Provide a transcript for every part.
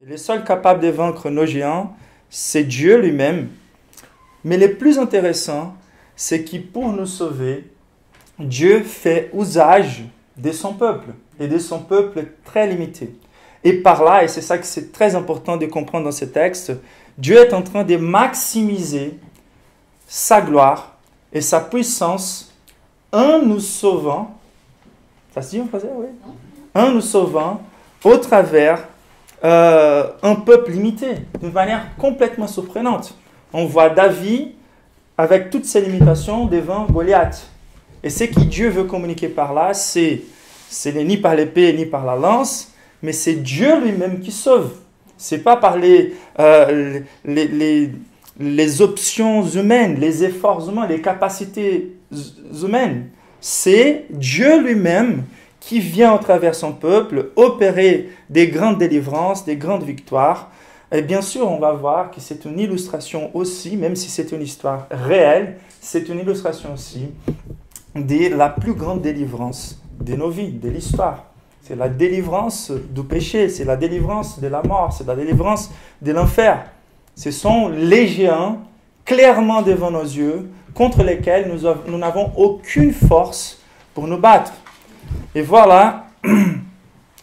Le seul capable de vaincre nos géants, c'est Dieu lui-même. Mais le plus intéressant, c'est que pour nous sauver, Dieu fait usage de son peuple, et de son peuple très limité. Et par là, et c'est ça que c'est très important de comprendre dans ce texte, Dieu est en train de maximiser sa gloire et sa puissance en nous sauvant, ça se dit en français, oui, en nous sauvant au travers un peuple limité, d'une manière complètement surprenante. On voit David, avec toutes ses limitations, devant Goliath. Et ce que Dieu veut communiquer par là, c'est ni par l'épée, ni par la lance, mais c'est Dieu lui-même qui sauve. Ce n'est pas par les options humaines, les efforts humains, les capacités humaines. C'est Dieu lui-même qui vient au travers son peuple opérer des grandes délivrances, des grandes victoires. Et bien sûr, on va voir que c'est une illustration aussi, même si c'est une histoire réelle, c'est une illustration aussi de la plus grande délivrance de nos vies, de l'histoire. C'est la délivrance du péché, c'est la délivrance de la mort, c'est la délivrance de l'enfer. Ce sont les géants clairement devant nos yeux contre lesquels nous n'avons aucune force pour nous battre. Et voilà,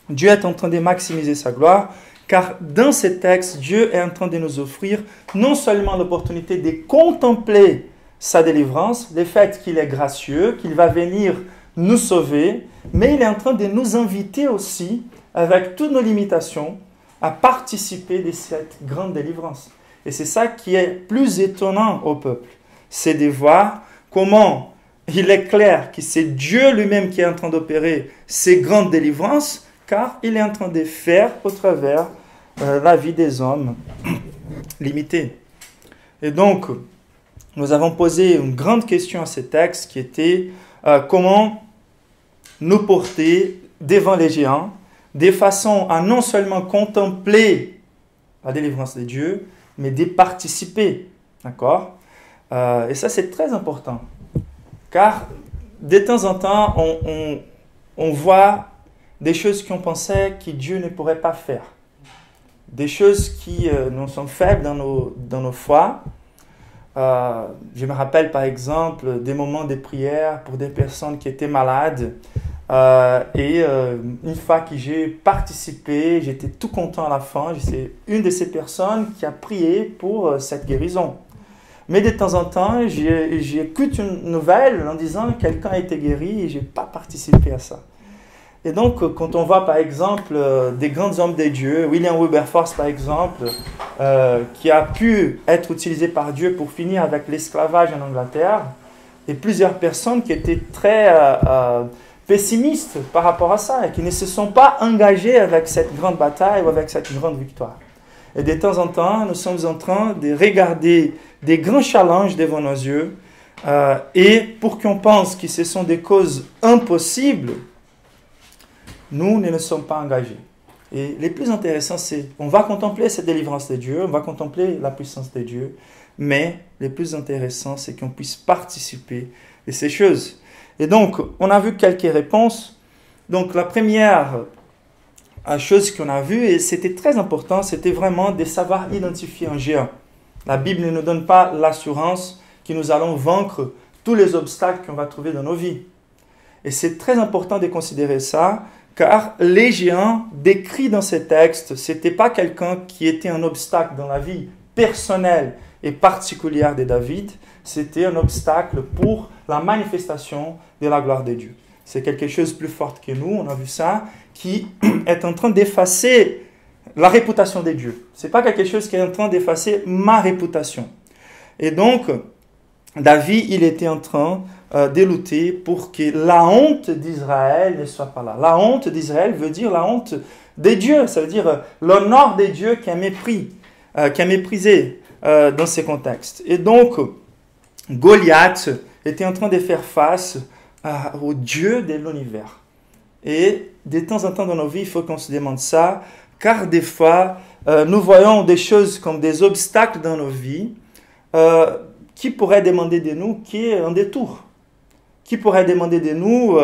Dieu est en train de maximiser sa gloire, car dans ce texte, Dieu est en train de nous offrir non seulement l'opportunité de contempler sa délivrance, le fait qu'il est gracieux, qu'il va venir nous sauver, mais il est en train de nous inviter aussi, avec toutes nos limitations, à participer de cette grande délivrance. Et c'est ça qui est plus étonnant au peuple, c'est de voir comment il est clair que c'est Dieu lui-même qui est en train d'opérer ces grandes délivrances, car il est en train de faire au travers la vie des hommes limités. Et donc, nous avons posé une grande question à ce texte qui était comment nous porter devant les géants, de façon à non seulement contempler la délivrance de Dieu, mais de participer. D'accord ? Et ça, c'est très important. Car de temps en temps, on voit des choses qu'on pensait que Dieu ne pourrait pas faire. Des choses qui nous sont faibles dans nos foi. Je me rappelle par exemple des moments de prière pour des personnes qui étaient malades. Une fois que j'ai participé, j'étais tout content à la fin. C'est une de ces personnes qui a prié pour cette guérison. Mais de temps en temps, j'écoute une nouvelle en disant que quelqu'un a été guéri et je n'ai pas participé à ça. Et donc, quand on voit par exemple des grands hommes de Dieu, William Wilberforce par exemple, qui a pu être utilisé par Dieu pour finir avec l'esclavage en Angleterre, et plusieurs personnes qui étaient très pessimistes par rapport à ça et qui ne se sont pas engagées avec cette grande bataille ou avec cette grande victoire. Et de temps en temps, nous sommes en train de regarder des grands challenges devant nos yeux et pour qu'on pense que ce sont des causes impossibles, nous ne sommes pas engagés. Et le plus intéressant, c'est on va contempler cette délivrance de Dieu, on va contempler la puissance de Dieu, mais le plus intéressant, c'est qu'on puisse participer de ces choses. Et donc, on a vu quelques réponses. Donc, la première chose qu'on a vue, et c'était très important, c'était vraiment de savoir identifier un géant. La Bible ne nous donne pas l'assurance que nous allons vaincre tous les obstacles qu'on va trouver dans nos vies. Et c'est très important de considérer ça, car les géants décrits dans ces textes, ce n'était pas quelqu'un qui était un obstacle dans la vie personnelle et particulière de David, c'était un obstacle pour la manifestation de la gloire de Dieu. C'est quelque chose de plus fort que nous, on a vu ça, qui est en train d'effacer la réputation de Dieu. Ce n'est pas quelque chose qui est en train d'effacer ma réputation. Et donc, David, il était en train de lutter pour que la honte d'Israël ne soit pas là. La honte d'Israël veut dire la honte des dieux, ça veut dire l'honneur des dieux qui est méprisé dans ces contextes. Et donc, Goliath était en train de faire face au Dieu de l'univers. Et de temps en temps dans nos vies, il faut qu'on se demande ça, car des fois, nous voyons des choses comme des obstacles dans nos vies qui pourraient demander de nous qui est un détour, qui pourrait demander de nous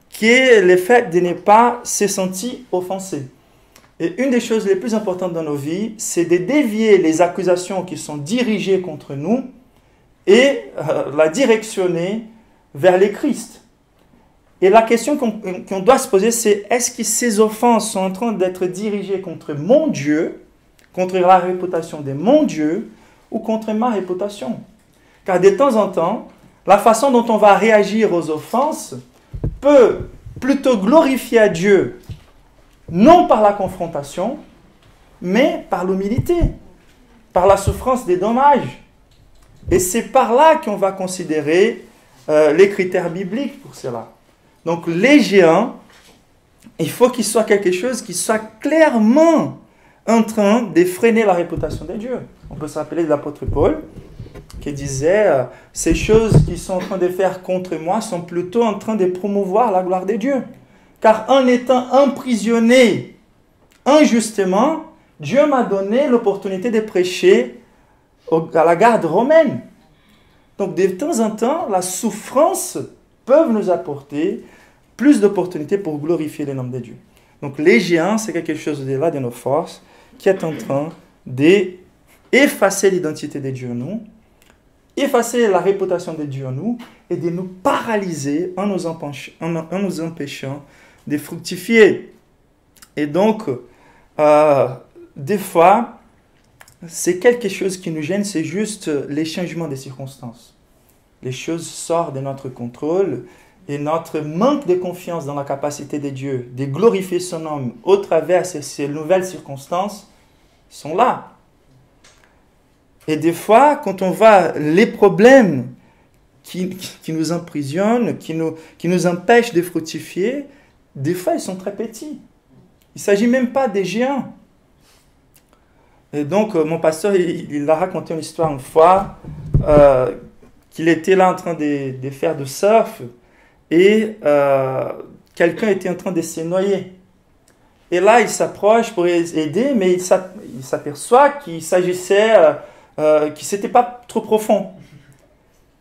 qui est le fait de ne pas se sentir offensé. Et une des choses les plus importantes dans nos vies, c'est de dévier les accusations qui sont dirigées contre nous et la directionner vers les Christ. Et la question qu'on doit se poser, c'est est-ce que ces offenses sont en train d'être dirigées contre mon Dieu, contre la réputation de mon Dieu, ou contre ma réputation? Car de temps en temps, la façon dont on va réagir aux offenses peut plutôt glorifier à Dieu, non par la confrontation, mais par l'humilité, par la souffrance des dommages. Et c'est par là qu'on va considérer les critères bibliques pour cela. Donc les géants, il faut qu'il soit quelque chose qui soit clairement en train de freiner la réputation de Dieu. On peut se rappeler de l'apôtre Paul qui disait ces choses qui sont en train de faire contre moi sont plutôt en train de promouvoir la gloire de Dieu. Car en étant emprisonné injustement, Dieu m'a donné l'opportunité de prêcher à la garde romaine. Donc de temps en temps, la souffrance peut nous apporter plus d'opportunités pour glorifier le nom de Dieu. Donc les géants, c'est quelque chose au-delà de nos forces qui est en train d'effacer l'identité de Dieu en nous, effacer la réputation de Dieu en nous et de nous paralyser en nous empêchant de fructifier. Et donc, des fois, c'est quelque chose qui nous gêne, c'est juste les changements des circonstances. Les choses sortent de notre contrôle et notre manque de confiance dans la capacité de Dieu de glorifier son nom au travers de ces nouvelles circonstances sont là. Et des fois, quand on voit les problèmes qui nous emprisonnent, qui nous empêchent de fructifier, des fois, ils sont très petits. Il ne s'agit même pas des géants. Et donc, mon pasteur, il a raconté une histoire une fois qu'il était là en train de faire du surf et quelqu'un était en train de se noyer. Et là, il s'approche pour aider, mais il s'aperçoit qu'il s'agissait, que ce n'était pas trop profond.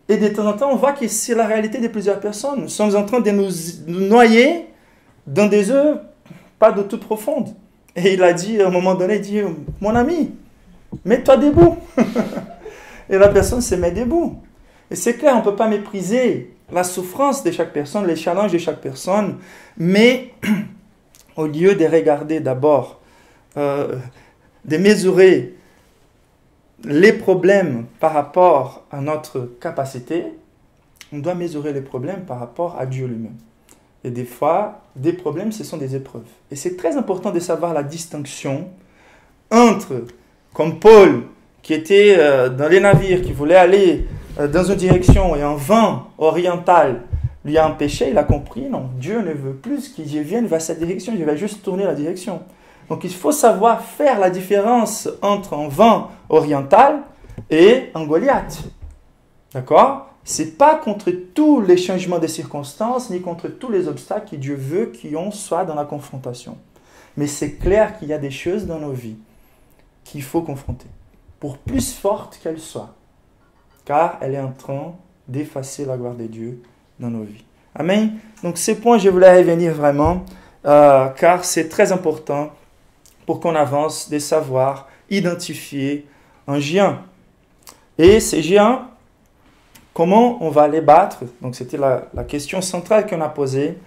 Et de temps en temps, on voit que c'est la réalité de plusieurs personnes. Nous sommes en train de nous noyer dans des eaux pas de tout profondes. Et il a dit, à un moment donné, il dit, mon ami, mets-toi debout. Et la personne se met debout. Et c'est clair, on ne peut pas mépriser la souffrance de chaque personne, les challenges de chaque personne, mais au lieu de regarder d'abord, de mesurer les problèmes par rapport à notre capacité, on doit mesurer les problèmes par rapport à Dieu lui-même. Et des fois, des problèmes, ce sont des épreuves. Et c'est très important de savoir la distinction entre, comme Paul, qui était dans les navires, qui voulait aller dans une direction et un vent oriental lui a empêché, il a compris, non, Dieu ne veut plus que je vienne vers cette direction, je vais juste tourner la direction. Donc il faut savoir faire la différence entre un vent oriental et un Goliath. D'accord ? C'est pas contre tous les changements de circonstances, ni contre tous les obstacles que Dieu veut qu'on soit dans la confrontation. Mais c'est clair qu'il y a des choses dans nos vies qu'il faut confronter, pour plus fortes qu'elles soient, car elle est en train d'effacer la gloire de Dieu dans nos vies. Amen. Donc ces points, je voulais revenir vraiment, car c'est très important pour qu'on avance de savoir identifier un géant. Et ces géants, comment on va les battre? Donc c'était la question centrale qu'on a posée.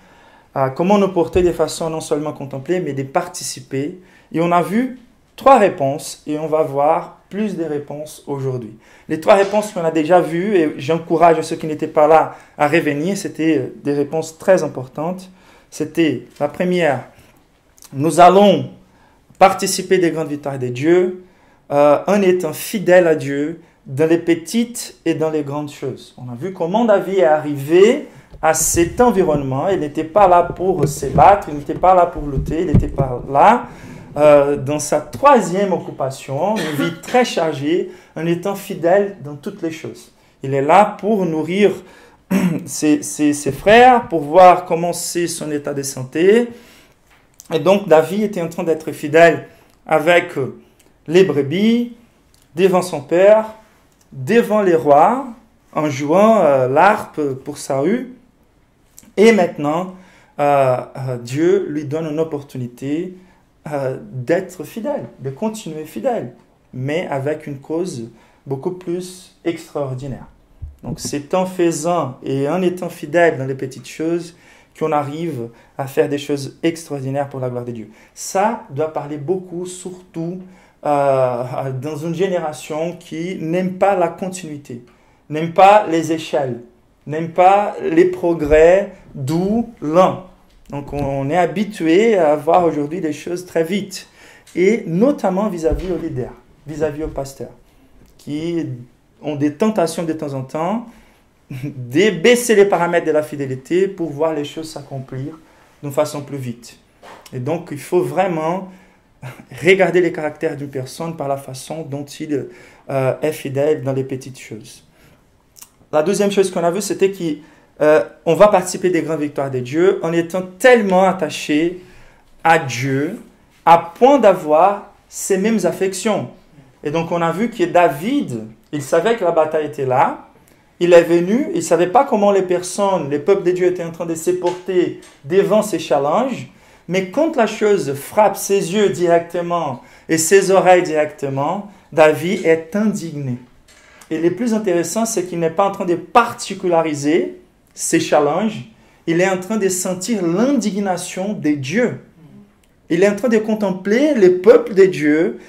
Comment nous porter de façon non seulement contemplée, mais de participer. Et on a vu 3 réponses et on va voir plus de réponses aujourd'hui. Les 3 réponses qu'on a déjà vues, et j'encourage ceux qui n'étaient pas là à revenir, c'était des réponses très importantes. C'était la première, nous allons participer des grandes victoires de Dieu en étant fidèles à Dieu dans les petites et dans les grandes choses. On a vu comment David est arrivé à cet environnement. Il n'était pas là pour se battre, il n'était pas là pour lutter, il n'était pas là dans sa 3e occupation, une vie très chargée, en étant fidèle dans toutes les choses. Il est là pour nourrir ses frères, pour voir comment c'est son état de santé. Et donc David était en train d'être fidèle avec les brebis, devant son père, devant les rois, en jouant l'harpe pour Saül. Et maintenant, Dieu lui donne une opportunité d'être fidèle, de continuer fidèle, mais avec une cause beaucoup plus extraordinaire. Donc c'est en faisant et en étant fidèle dans les petites choses qu'on arrive à faire des choses extraordinaires pour la gloire de Dieu. Ça doit parler beaucoup, surtout dans une génération qui n'aime pas la continuité, n'aime pas les échelles, n'aime pas les progrès doux, lents. Donc on est habitué à voir aujourd'hui des choses très vite, et notamment vis-à-vis aux leaders, vis-à-vis aux pasteurs, qui ont des tentations de temps en temps de baisser les paramètres de la fidélité pour voir les choses s'accomplir d'une façon plus vite. Et donc il faut vraiment regarder les caractères d'une personne par la façon dont il est fidèle dans les petites choses. La deuxième chose qu'on a vue, c'était qu'on va participer des grandes victoires de Dieu en étant tellement attaché à Dieu, à point d'avoir ces mêmes affections. Et donc on a vu que David, il savait que la bataille était là, il est venu, il ne savait pas comment les personnes, les peuples de Dieu étaient en train de se porter devant ces challenges, mais quand la chose frappe ses yeux directement et ses oreilles directement, David est indigné. Et le plus intéressant, c'est qu'il n'est pas en train de particulariser ces challenges, il est en train de sentir l'indignation de Dieu. Il est en train de contempler les peuples de Dieu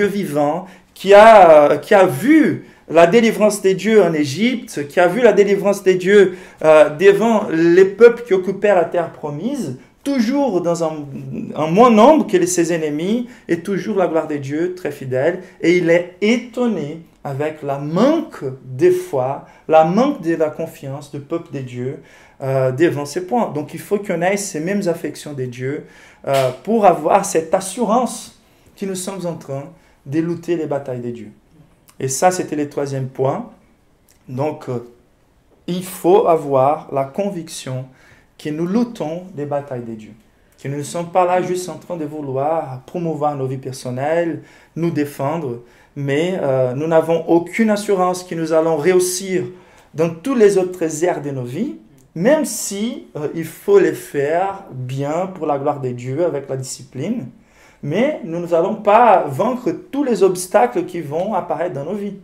vivants, qui a vu la délivrance des dieux en Égypte, qui a vu la délivrance des dieux devant les peuples qui occupaient la terre promise, toujours dans un moins nombre que ses ennemis, et toujours la gloire de Dieu très fidèle. Et il est étonné avec la manque de foi, la manque de la confiance du peuple de Dieu devant ces points. Donc il faut qu'on ait ces mêmes affections de Dieu pour avoir cette assurance que nous sommes en train de lutter les batailles de Dieu. Et ça, c'était le troisième point. Donc, il faut avoir la conviction que nous luttons les batailles de Dieu. Que nous ne sommes pas là juste en train de vouloir promouvoir nos vies personnelles, nous défendre, mais nous n'avons aucune assurance que nous allons réussir dans tous les autres aires de nos vies, même si il faut les faire bien pour la gloire de Dieu avec la discipline. Mais nous n'allons pas vaincre tous les obstacles qui vont apparaître dans nos vies.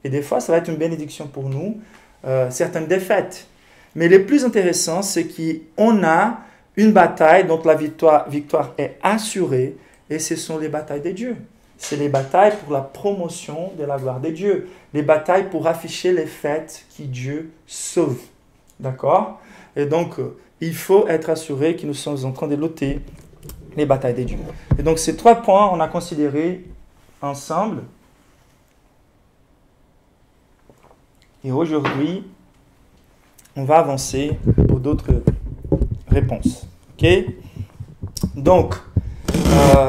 Et des fois, ça va être une bénédiction pour nous, certaines défaites. Mais le plus intéressant, c'est qu'on a une bataille dont la victoire est assurée, et ce sont les batailles de Dieu. C'est les batailles pour la promotion de la gloire de Dieu, les batailles pour afficher les faits qui Dieu sauve. D'accord? Et donc, il faut être assuré que nous sommes en train de lutter les batailles de Dieu. Et donc, ces trois points, on a considéré ensemble. Et aujourd'hui, on va avancer pour d'autres réponses. OK? Donc,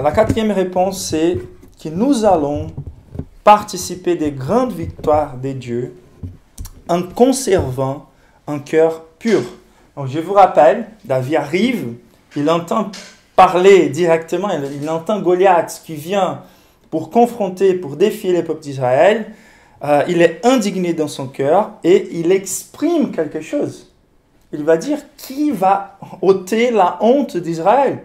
la quatrième réponse, c'est que nous allons participer des grandes victoires de Dieu en conservant un cœur pur. Donc, je vous rappelle, David arrive, il entend parler directement, il entend Goliath qui vient pour confronter, pour défier les peuples d'Israël. Il est indigné dans son cœur et il exprime quelque chose. Il va dire qui va ôter la honte d'Israël.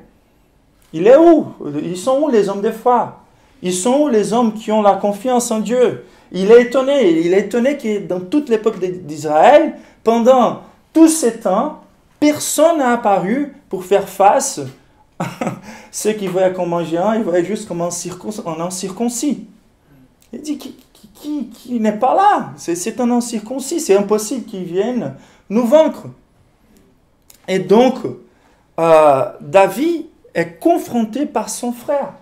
Il est où? Ils sont où les hommes de foi? Ils sont où les hommes qui ont la confiance en Dieu? Il est étonné que dans tous les peuples d'Israël, pendant tous ces temps, personne n'a apparu pour faire face. Ceux qui voyaient qu'on mangeait un, ils voyaient juste comme un incirconcis. Il dit qui n'est pas là. C'est un incirconcis. C'est impossible qu'il vienne nous vaincre. Et donc, David est confronté par son frère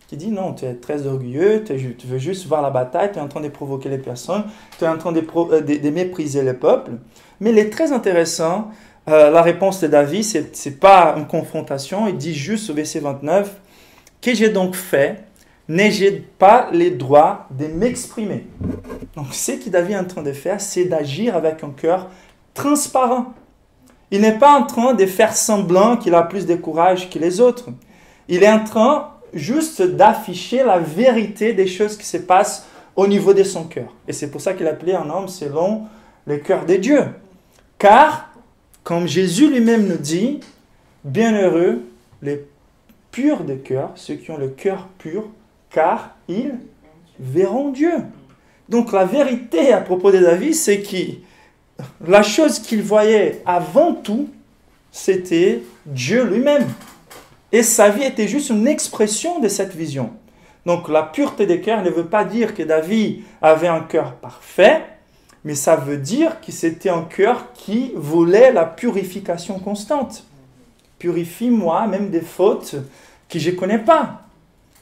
qui dit non, tu es très orgueilleux, tu veux juste voir la bataille, tu es en train de provoquer les personnes, tu es en train de mépriser le peuple. Mais il est très intéressant. La réponse de David, ce n'est pas une confrontation. Il dit juste au verset 29, « Que j'ai donc fait, n'ai-je pas les droits de m'exprimer ?» Donc, ce que David est en train de faire, c'est d'agir avec un cœur transparent. Il n'est pas en train de faire semblant qu'il a plus de courage que les autres. Il est en train juste d'afficher la vérité des choses qui se passent au niveau de son cœur. Et c'est pour ça qu'il appelait un homme selon le cœur de Dieu. Car, comme Jésus lui-même nous dit, bienheureux les purs de cœur, ceux qui ont le cœur pur, car ils verront Dieu. Donc la vérité à propos de David, c'est que la chose qu'il voyait avant tout, c'était Dieu lui-même. Et sa vie était juste une expression de cette vision. Donc la pureté des cœurs ne veut pas dire que David avait un cœur parfait, mais ça veut dire que c'était un cœur qui voulait la purification constante. Purifie-moi même des fautes que je ne connais pas.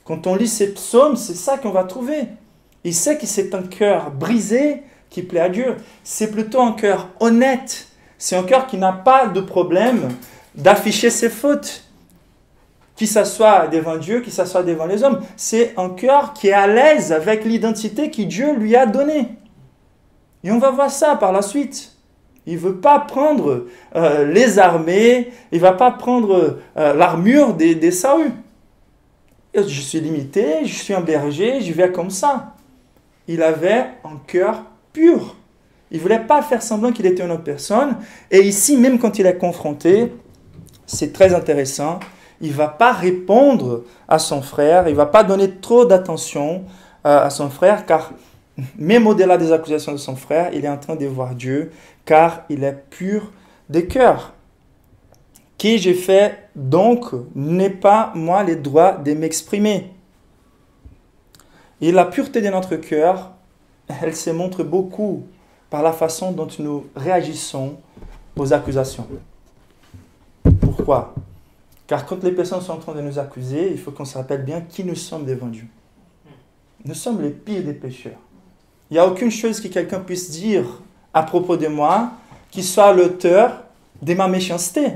Quand on lit ces psaumes, c'est ça qu'on va trouver. Il sait que c'est un cœur brisé qui plaît à Dieu. C'est plutôt un cœur honnête. C'est un cœur qui n'a pas de problème d'afficher ses fautes. Qu'il s'assoit devant Dieu, qu'il s'assoit devant les hommes. C'est un cœur qui est à l'aise avec l'identité que Dieu lui a donnée. Et on va voir ça par la suite. Il ne veut pas prendre les armées, il ne va pas prendre l'armure des Saül. Je suis limité, je suis un berger, je vais comme ça. Il avait un cœur pur. Il ne voulait pas faire semblant qu'il était une autre personne. Et ici, même quand il est confronté, c'est très intéressant, il ne va pas répondre à son frère, il ne va pas donner trop d'attention à son frère, car même au-delà des accusations de son frère, il est en train de voir Dieu, car il est pur de cœur. Qui j'ai fait donc n'ai pas moi le droit de m'exprimer. Et la pureté de notre cœur, elle se montre beaucoup par la façon dont nous réagissons aux accusations. Pourquoi ? Car quand les personnes sont en train de nous accuser, il faut qu'on se rappelle bien qui nous sommes devant Dieu. Nous sommes les pires des pécheurs. Il n'y a aucune chose que quelqu'un puisse dire à propos de moi qui soit l'auteur de ma méchanceté.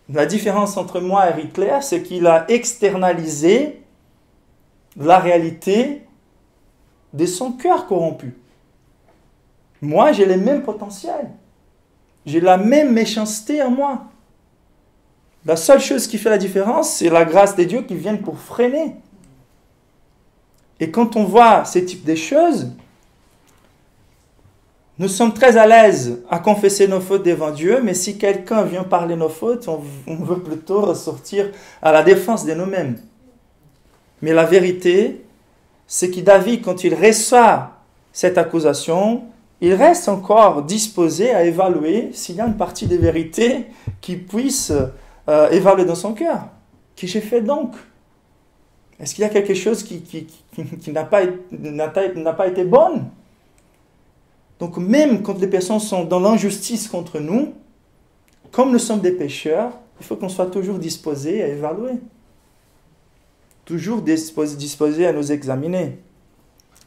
La différence entre moi et Hitler, c'est qu'il a externalisé la réalité de son cœur corrompu. Moi, j'ai les mêmes potentiels. J'ai la même méchanceté en moi. La seule chose qui fait la différence, c'est la grâce de Dieu qui vient pour freiner. Et quand on voit ces types de choses, nous sommes très à l'aise à confesser nos fautes devant Dieu, mais si quelqu'un vient parler nos fautes, on veut plutôt ressortir à la défense de nous-mêmes. Mais la vérité, c'est que David, quand il reçoit cette accusation, il reste encore disposé à évaluer s'il y a une partie des vérités qui puisse évaluer dans son cœur. Qu'ai-je j'ai fait donc ? Est-ce qu'il y a quelque chose qui n'a pas été bonne ? Donc même quand les personnes sont dans l'injustice contre nous, comme nous sommes des pécheurs, il faut qu'on soit toujours disposé à évaluer. Toujours disposé à nous examiner.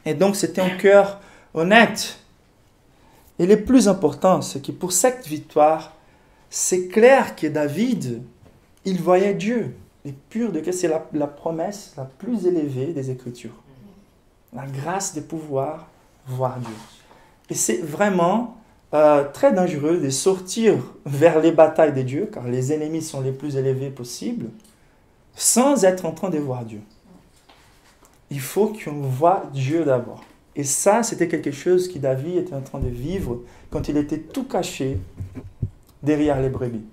Et donc c'était un cœur honnête. Et le plus important, c'est que pour cette victoire, c'est clair que David, il voyait Dieu. Les purs de cœur, c'est la promesse la plus élevée des Écritures. La grâce de pouvoir voir Dieu. Et c'est vraiment très dangereux de sortir vers les batailles de Dieu, car les ennemis sont les plus élevés possibles, sans être en train de voir Dieu. Il faut qu'on voit Dieu d'abord. Et ça, c'était quelque chose que David était en train de vivre quand il était tout caché derrière les brebis.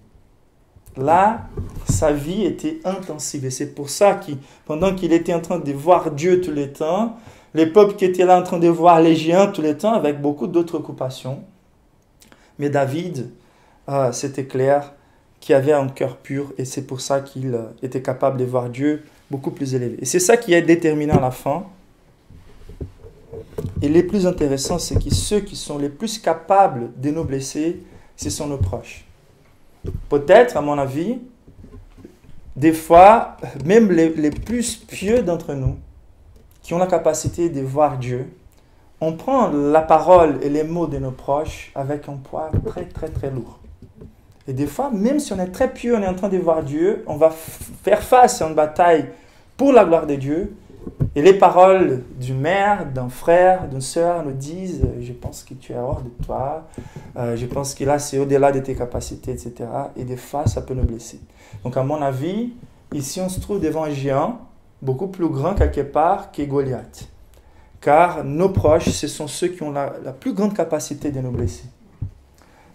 Là, sa vie était intensive. Et c'est pour ça que pendant qu'il était en train de voir Dieu tout le temps, les peuples qui étaient là en train de voir les géants tout le temps, avec beaucoup d'autres occupations. Mais David, c'était clair qu'il avait un cœur pur et c'est pour ça qu'il était capable de voir Dieu beaucoup plus élevé. Et c'est ça qui est déterminant à la fin. Et le plus intéressant, c'est que ceux qui sont les plus capables de nous blesser, ce sont nos proches. Peut-être, à mon avis, des fois, même les plus pieux d'entre nous, qui ont la capacité de voir Dieu, on prend la parole et les mots de nos proches avec un poids très, très, très lourd. Et des fois, même si on est très pieux, on est en train de voir Dieu, on va faire face à une bataille pour la gloire de Dieu. Et les paroles d'une mère, d'un frère, d'une sœur nous disent « Je pense que tu es hors de toi, je pense que là c'est au-delà de tes capacités, etc. » Et des fois, ça peut nous blesser. Donc à mon avis, ici on se trouve devant un géant beaucoup plus grand quelque part que Goliath. Car nos proches, ce sont ceux qui ont la plus grande capacité de nous blesser.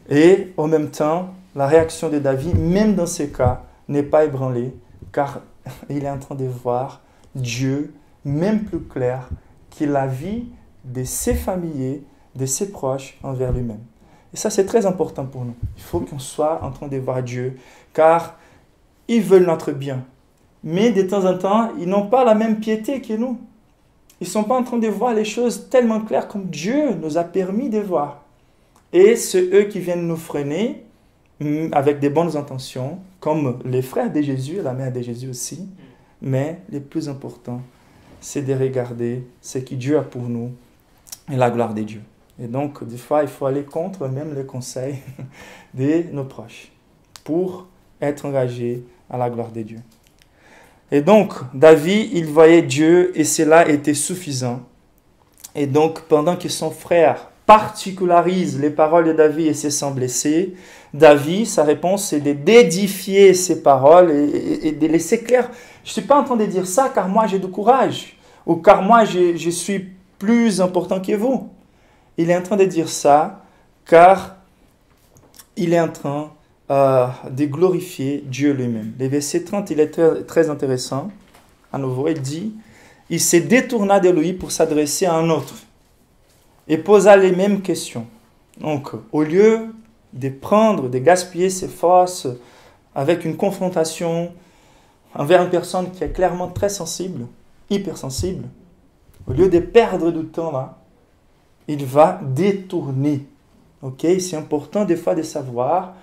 Et en même temps, la réaction de David, même dans ces cas, n'est pas ébranlée, car il est en train de voir Dieu, même plus clair, que la vie de ses familiers, de ses proches envers lui-même. Et ça, c'est très important pour nous. Il faut qu'on soit en train de voir Dieu, car ils veulent notre bien. Mais de temps en temps, ils n'ont pas la même piété que nous. Ils ne sont pas en train de voir les choses tellement claires comme Dieu nous a permis de voir. Et c'est eux qui viennent nous freiner avec des bonnes intentions, comme les frères de Jésus, la mère de Jésus aussi. Mais le plus important, c'est de regarder ce que Dieu a pour nous et la gloire de Dieu. Et donc, des fois, il faut aller contre même les conseils de nos proches pour être engagé à la gloire de Dieu. Et donc, David, il voyait Dieu et cela était suffisant. Et donc, pendant que son frère particularise les paroles de David et se sent blessé, David, sa réponse, c'est d'édifier ses paroles et de laisser clair. Je ne suis pas en train de dire ça car moi j'ai du courage ou car moi je suis plus important que vous. Il est en train de dire ça car il est en train de glorifier Dieu lui-même. Le verset 30, il est très, très intéressant. À nouveau, il dit, « Il se détourna de lui pour s'adresser à un autre et posa les mêmes questions. » Donc, au lieu de gaspiller ses forces avec une confrontation envers une personne qui est clairement très sensible, hypersensible, au lieu de perdre du temps là, il va détourner. Ok, c'est important des fois de savoir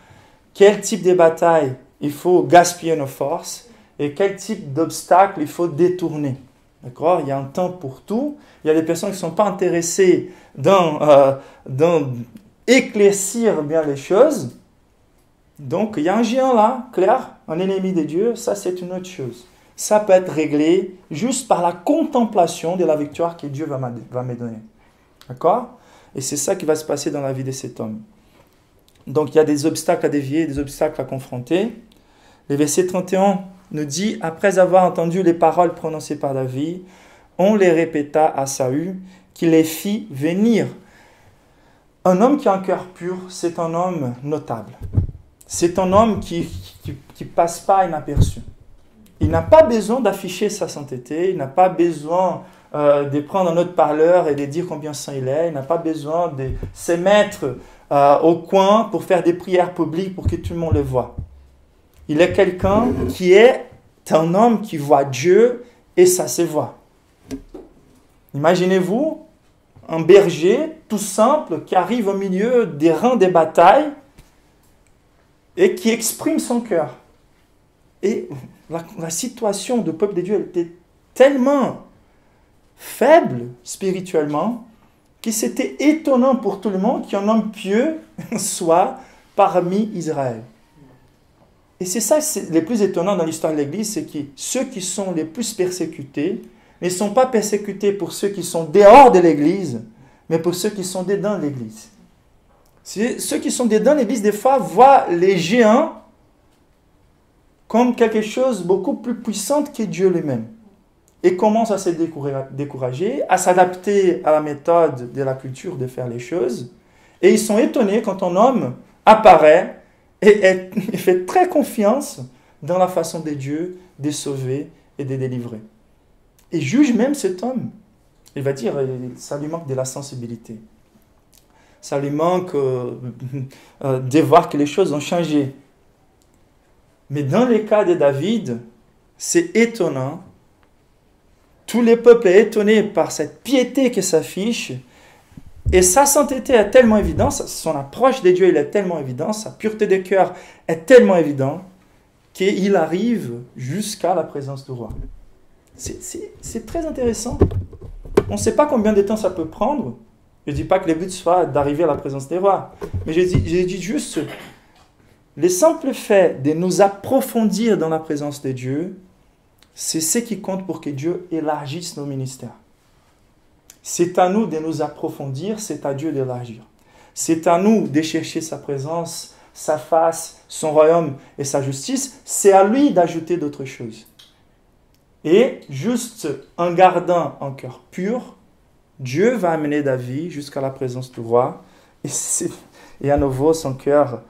quel type de bataille il faut gaspiller nos forces et quel type d'obstacle il faut détourner. D'accord? Il y a un temps pour tout. Il y a des personnes qui ne sont pas intéressées dans éclaircir bien les choses. Donc, il y a un géant là, clair, un ennemi de Dieu, ça c'est une autre chose. Ça peut être réglé juste par la contemplation de la victoire que Dieu va me donner. D'accord? Et c'est ça qui va se passer dans la vie de cet homme. Donc, il y a des obstacles à dévier, des obstacles à confronter. Le verset 31 nous dit, après avoir entendu les paroles prononcées par David, on les répéta à Saül, qui les fit venir. Un homme qui a un cœur pur, c'est un homme notable. C'est un homme qui passe pas inaperçu. Il n'a pas besoin d'afficher sa sainteté, il n'a pas besoin de prendre un autre parleur et de dire combien saint il est, il n'a pas besoin de se mettre au coin pour faire des prières publiques pour que tout le monde le voie. Il est quelqu'un qui est un homme qui voit Dieu et ça se voit. Imaginez-vous un berger tout simple qui arrive au milieu des rangs des batailles et qui exprime son cœur. Et la situation du peuple de Dieu elle était tellement faible spirituellement que c'était étonnant pour tout le monde qu'un homme pieux soit parmi Israël. Et c'est ça le plus étonnant dans l'histoire de l'Église, c'est que ceux qui sont les plus persécutés ne sont pas persécutés pour ceux qui sont dehors de l'Église, mais pour ceux qui sont dedans de l'Église. Ceux qui sont dedans de l'Église, des fois, voient les géants comme quelque chose de beaucoup plus puissant que Dieu lui-même. Et commencent à se décourager, à s'adapter à la méthode de la culture de faire les choses. Et ils sont étonnés quand un homme apparaît et fait très confiance dans la façon de Dieu de sauver et de délivrer. Et juge même cet homme. Il va dire, ça lui manque de la sensibilité. Ça lui manque de voir que les choses ont changé. Mais dans le cas de David, c'est étonnant. Tout le peuple est étonné par cette piété qui s'affiche. Et sa sainteté est tellement évidente, son approche de Dieu il est tellement évidente, sa pureté de cœur est tellement évidente qu'il arrive jusqu'à la présence du roi. C'est très intéressant. On ne sait pas combien de temps ça peut prendre. Je ne dis pas que le but soit d'arriver à la présence des rois. Mais je dis juste, le simple fait de nous approfondir dans la présence de Dieu, c'est ce qui compte pour que Dieu élargisse nos ministères. C'est à nous de nous approfondir, c'est à Dieu d'élargir. C'est à nous de chercher sa présence, sa face, son royaume et sa justice. C'est à lui d'ajouter d'autres choses. Et juste en gardant un cœur pur, Dieu va amener David jusqu'à la présence du roi. Et à nouveau, son cœur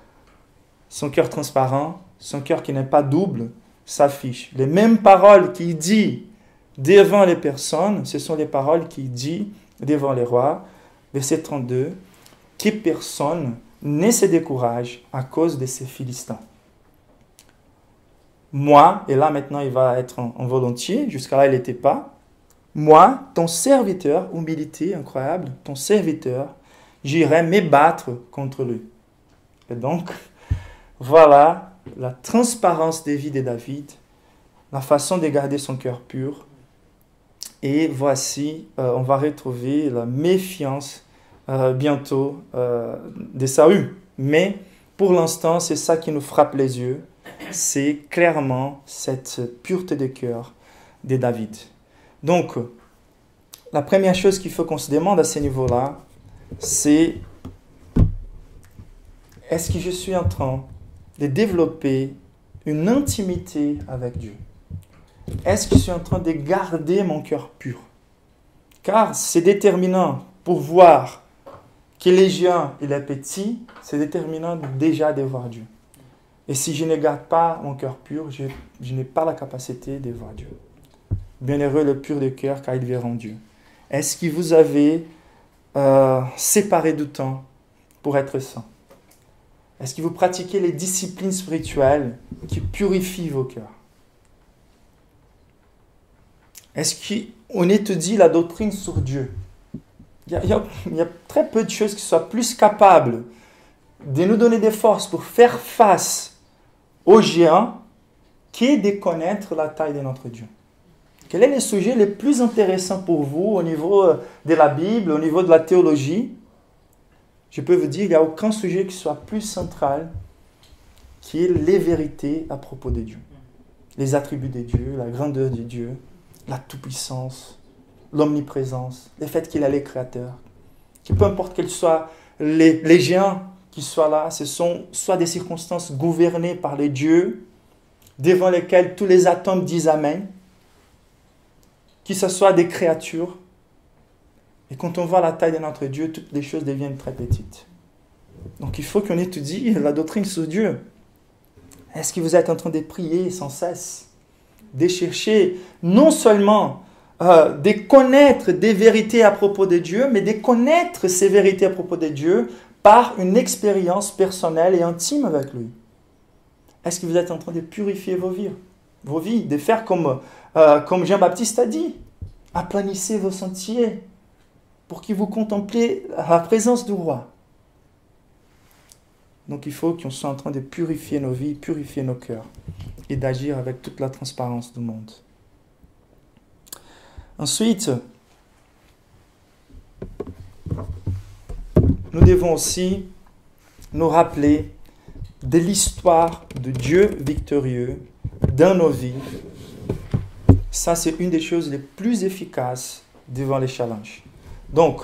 transparent, son cœur qui n'est pas double, s'affiche. Les mêmes paroles qu'il dit devant les personnes, ce sont les paroles qu'il dit devant les rois. Verset 32, que personne ne se décourage à cause de ces Philistins. Moi, et là maintenant il va être en volontiers, jusqu'à là il n'était pas. Moi, ton serviteur, humilité incroyable, ton serviteur, j'irai me battre contre lui. Et donc, voilà la transparence des vies de David, la façon de garder son cœur pur. Et voici, on va retrouver la méfiance bientôt de Saül. Mais pour l'instant, c'est ça qui nous frappe les yeux. C'est clairement cette pureté de cœur de David. Donc, la première chose qu'il faut qu'on se demande à ce niveau-là, c'est est-ce que je suis en train de développer une intimité avec Dieu? Est-ce que je suis en train de garder mon cœur pur? Car c'est déterminant pour voir que les gens il est petit, c'est déterminant déjà de voir Dieu. Et si je ne garde pas mon cœur pur, je n'ai pas la capacité de voir Dieu. Bienheureux le pur de cœur, car ils verront Dieu. Est-ce que vous avez séparé du temps pour être saint? Est-ce que vous pratiquez les disciplines spirituelles qui purifient vos cœurs? Est-ce qu'on étudie la doctrine sur Dieu? Il y a très peu de choses qui soient plus capables de nous donner des forces pour faire face aux géants que de connaître la taille de notre Dieu. Quel est le sujet le plus intéressant pour vous au niveau de la Bible, au niveau de la théologie? Je peux vous dire, il n'y a aucun sujet qui soit plus central que les vérités à propos de Dieu. Les attributs de Dieu, la grandeur de Dieu, la toute-puissance, l'omniprésence, le fait qu'il est le créateur. Que peu importe quels soient les géants qui soient là, ce sont soit des circonstances gouvernées par les dieux, devant lesquelles tous les atomes disent Amen, que ce soit des créatures. Et quand on voit la taille de notre Dieu, toutes les choses deviennent très petites. Donc il faut qu'on étudie la doctrine sur Dieu. Est-ce que vous êtes en train de prier sans cesse? De chercher non seulement de connaître des vérités à propos de Dieu, mais de connaître ces vérités à propos de Dieu par une expérience personnelle et intime avec lui. Est-ce que vous êtes en train de purifier vos vies, de faire comme Jean-Baptiste a dit, aplanissez vos sentiers pour que vous contempliez la présence du roi. Donc il faut qu'on soit en train de purifier nos vies, purifier nos cœurs et d'agir avec toute la transparence du monde. Ensuite, nous devons aussi nous rappeler de l'histoire de Dieu victorieux dans nos vies. Ça, c'est une des choses les plus efficaces devant les challenges. Donc,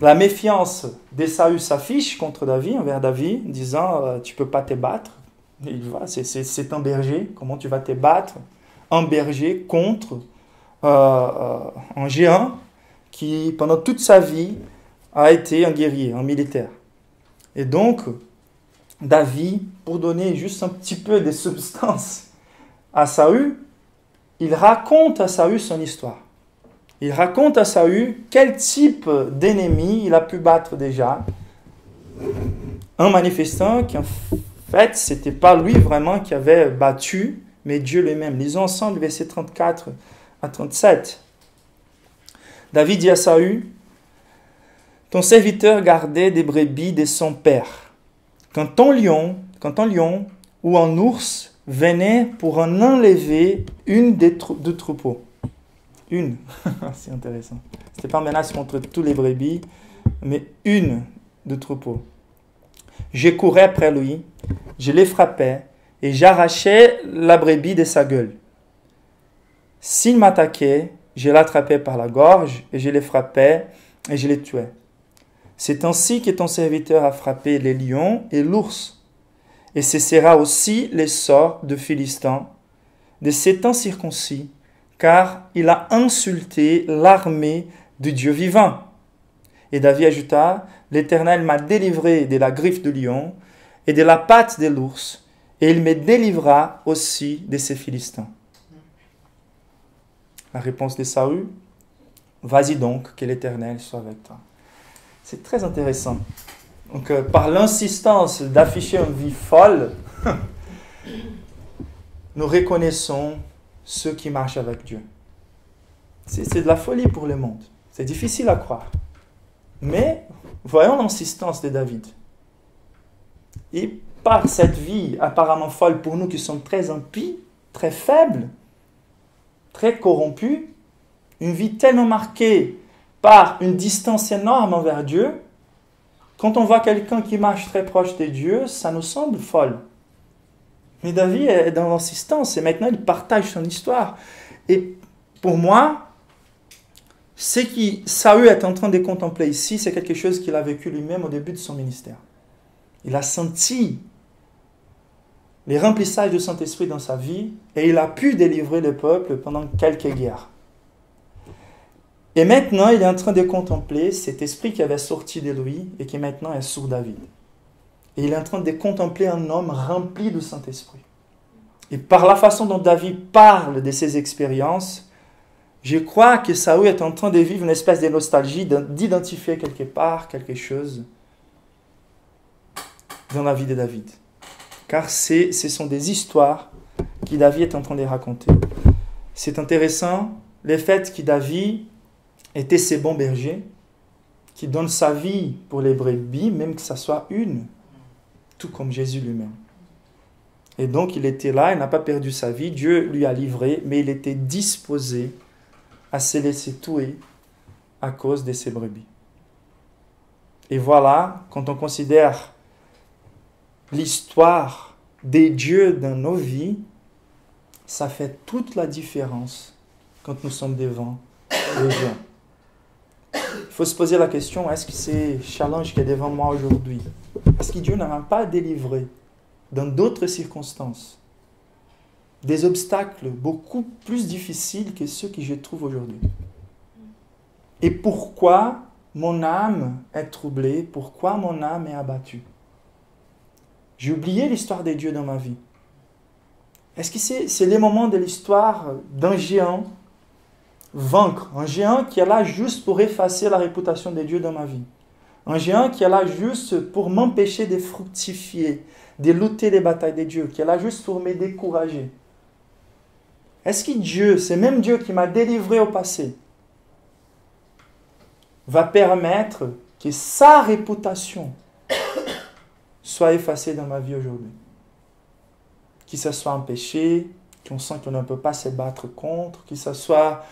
la méfiance d'Ésaü s'affiche contre David, envers David, disant tu ne peux pas te battre. C'est un berger, comment tu vas te battre? Un berger contre un géant qui, pendant toute sa vie, a été un guerrier, un militaire. Et donc, David, pour donner juste un petit peu de substance à Saül, il raconte à Saül son histoire. Il raconte à Saül quel type d'ennemi il a pu battre déjà. Un manifestant qui, en fait, ce n'était pas lui vraiment qui avait battu, mais Dieu lui-même. Lisons ensemble versets 34 à 37. David dit à Saül, « Ton serviteur gardait des brebis de son père. Quand un lion ou un ours venait pour en enlever une des troupeaux. » Une, c'est intéressant. Ce n'était pas une menace contre tous les brebis, mais une de troupeau. Je courais après lui, je les frappais et j'arrachais la brebis de sa gueule. S'il m'attaquait, je l'attrapais par la gorge et je les frappais et je les tuais. C'est ainsi que ton serviteur a frappé les lions et l'ours. Et ce sera aussi le sort de Philistin, de cet incirconcis, car il a insulté l'armée du Dieu vivant. Et David ajouta, l'Éternel m'a délivré de la griffe du lion et de la patte de l'ours, et il me délivra aussi de ces Philistins. La réponse de Saül, vas-y donc, que l'Éternel soit avec toi. C'est très intéressant. Donc, par l'insistance d'afficher une vie folle, nous reconnaissons ceux qui marchent avec Dieu. C'est de la folie pour le monde. C'est difficile à croire. Mais voyons l'insistance de David. Et par cette vie apparemment folle pour nous qui sommes très impies, très faibles, très corrompus, une vie tellement marquée par une distance énorme envers Dieu, quand on voit quelqu'un qui marche très proche de Dieu, ça nous semble folle. Mais David est dans l'insistance et maintenant il partage son histoire. Et pour moi, ce que Saül est en train de contempler ici, c'est quelque chose qu'il a vécu lui-même au début de son ministère. Il a senti les remplissages du Saint-Esprit dans sa vie et il a pu délivrer le peuple pendant quelques guerres. Et maintenant, il est en train de contempler cet esprit qui avait sorti de lui et qui maintenant est sur David. Et il est en train de contempler un homme rempli du Saint-Esprit. Et par la façon dont David parle de ses expériences, je crois que Saül est en train de vivre une espèce de nostalgie, d'identifier quelque part quelque chose dans la vie de David. Car ce sont des histoires que David est en train de raconter. C'est intéressant le fait que David était ce bon berger qui donne sa vie pour les brebis, même que ça soit une, tout comme Jésus lui-même. Et donc il était là, il n'a pas perdu sa vie, Dieu lui a livré, mais il était disposé à se laisser tuer à cause de ses brebis. Et voilà, quand on considère l'histoire des dieux dans nos vies, ça fait toute la différence quand nous sommes devant les gens. Il faut se poser la question, est-ce que c'est le challenge qui est devant moi aujourd'hui? Est-ce que Dieu ne m'a pas délivré dans d'autres circonstances des obstacles beaucoup plus difficiles que ceux que je trouve aujourd'hui? Et pourquoi mon âme est troublée? Pourquoi mon âme est abattue? J'ai oublié l'histoire des dieux dans ma vie. Est-ce que c'est les moments de l'histoire d'un géant vaincre? Un géant qui est là juste pour effacer la réputation des dieux dans ma vie. Un géant qui est là juste pour m'empêcher de fructifier, de lutter les batailles des dieux, qui est là juste pour me décourager. Est-ce que Dieu, ce même Dieu qui m'a délivré au passé, va permettre que sa réputation soit effacée dans ma vie aujourd'hui? Que ce soit un péché, qu'on sent qu'on ne peut pas se battre contre, que ce soit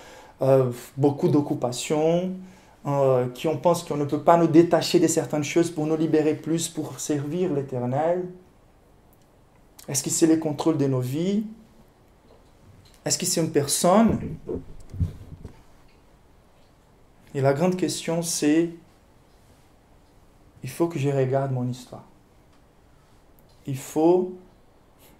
beaucoup d'occupations, qu'on pense qu'on ne peut pas nous détacher de certaines choses pour nous libérer plus, pour servir l'Éternel. Est-ce que c'est le contrôle de nos vies? Est-ce que c'est une personne? Et la grande question, c'est, il faut que je regarde mon histoire. Il faut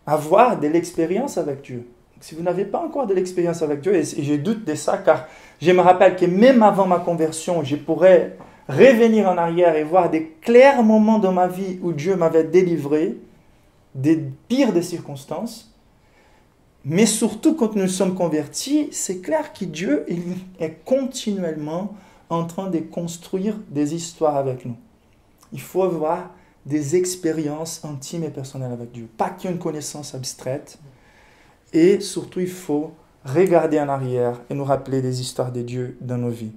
avoir de l'expérience avec Dieu. Si vous n'avez pas encore de l'expérience avec Dieu, et je doute de ça, car je me rappelle que même avant ma conversion, je pourrais revenir en arrière et voir des clairs moments dans ma vie où Dieu m'avait délivré des pires des circonstances. Mais surtout, quand nous sommes convertis, c'est clair que Dieu est continuellement en train de construire des histoires avec nous. Il faut avoir des expériences intimes et personnelles avec Dieu, pas qu'une connaissance abstraite. Et surtout, il faut regarder en arrière et nous rappeler des histoires de Dieu dans nos vies.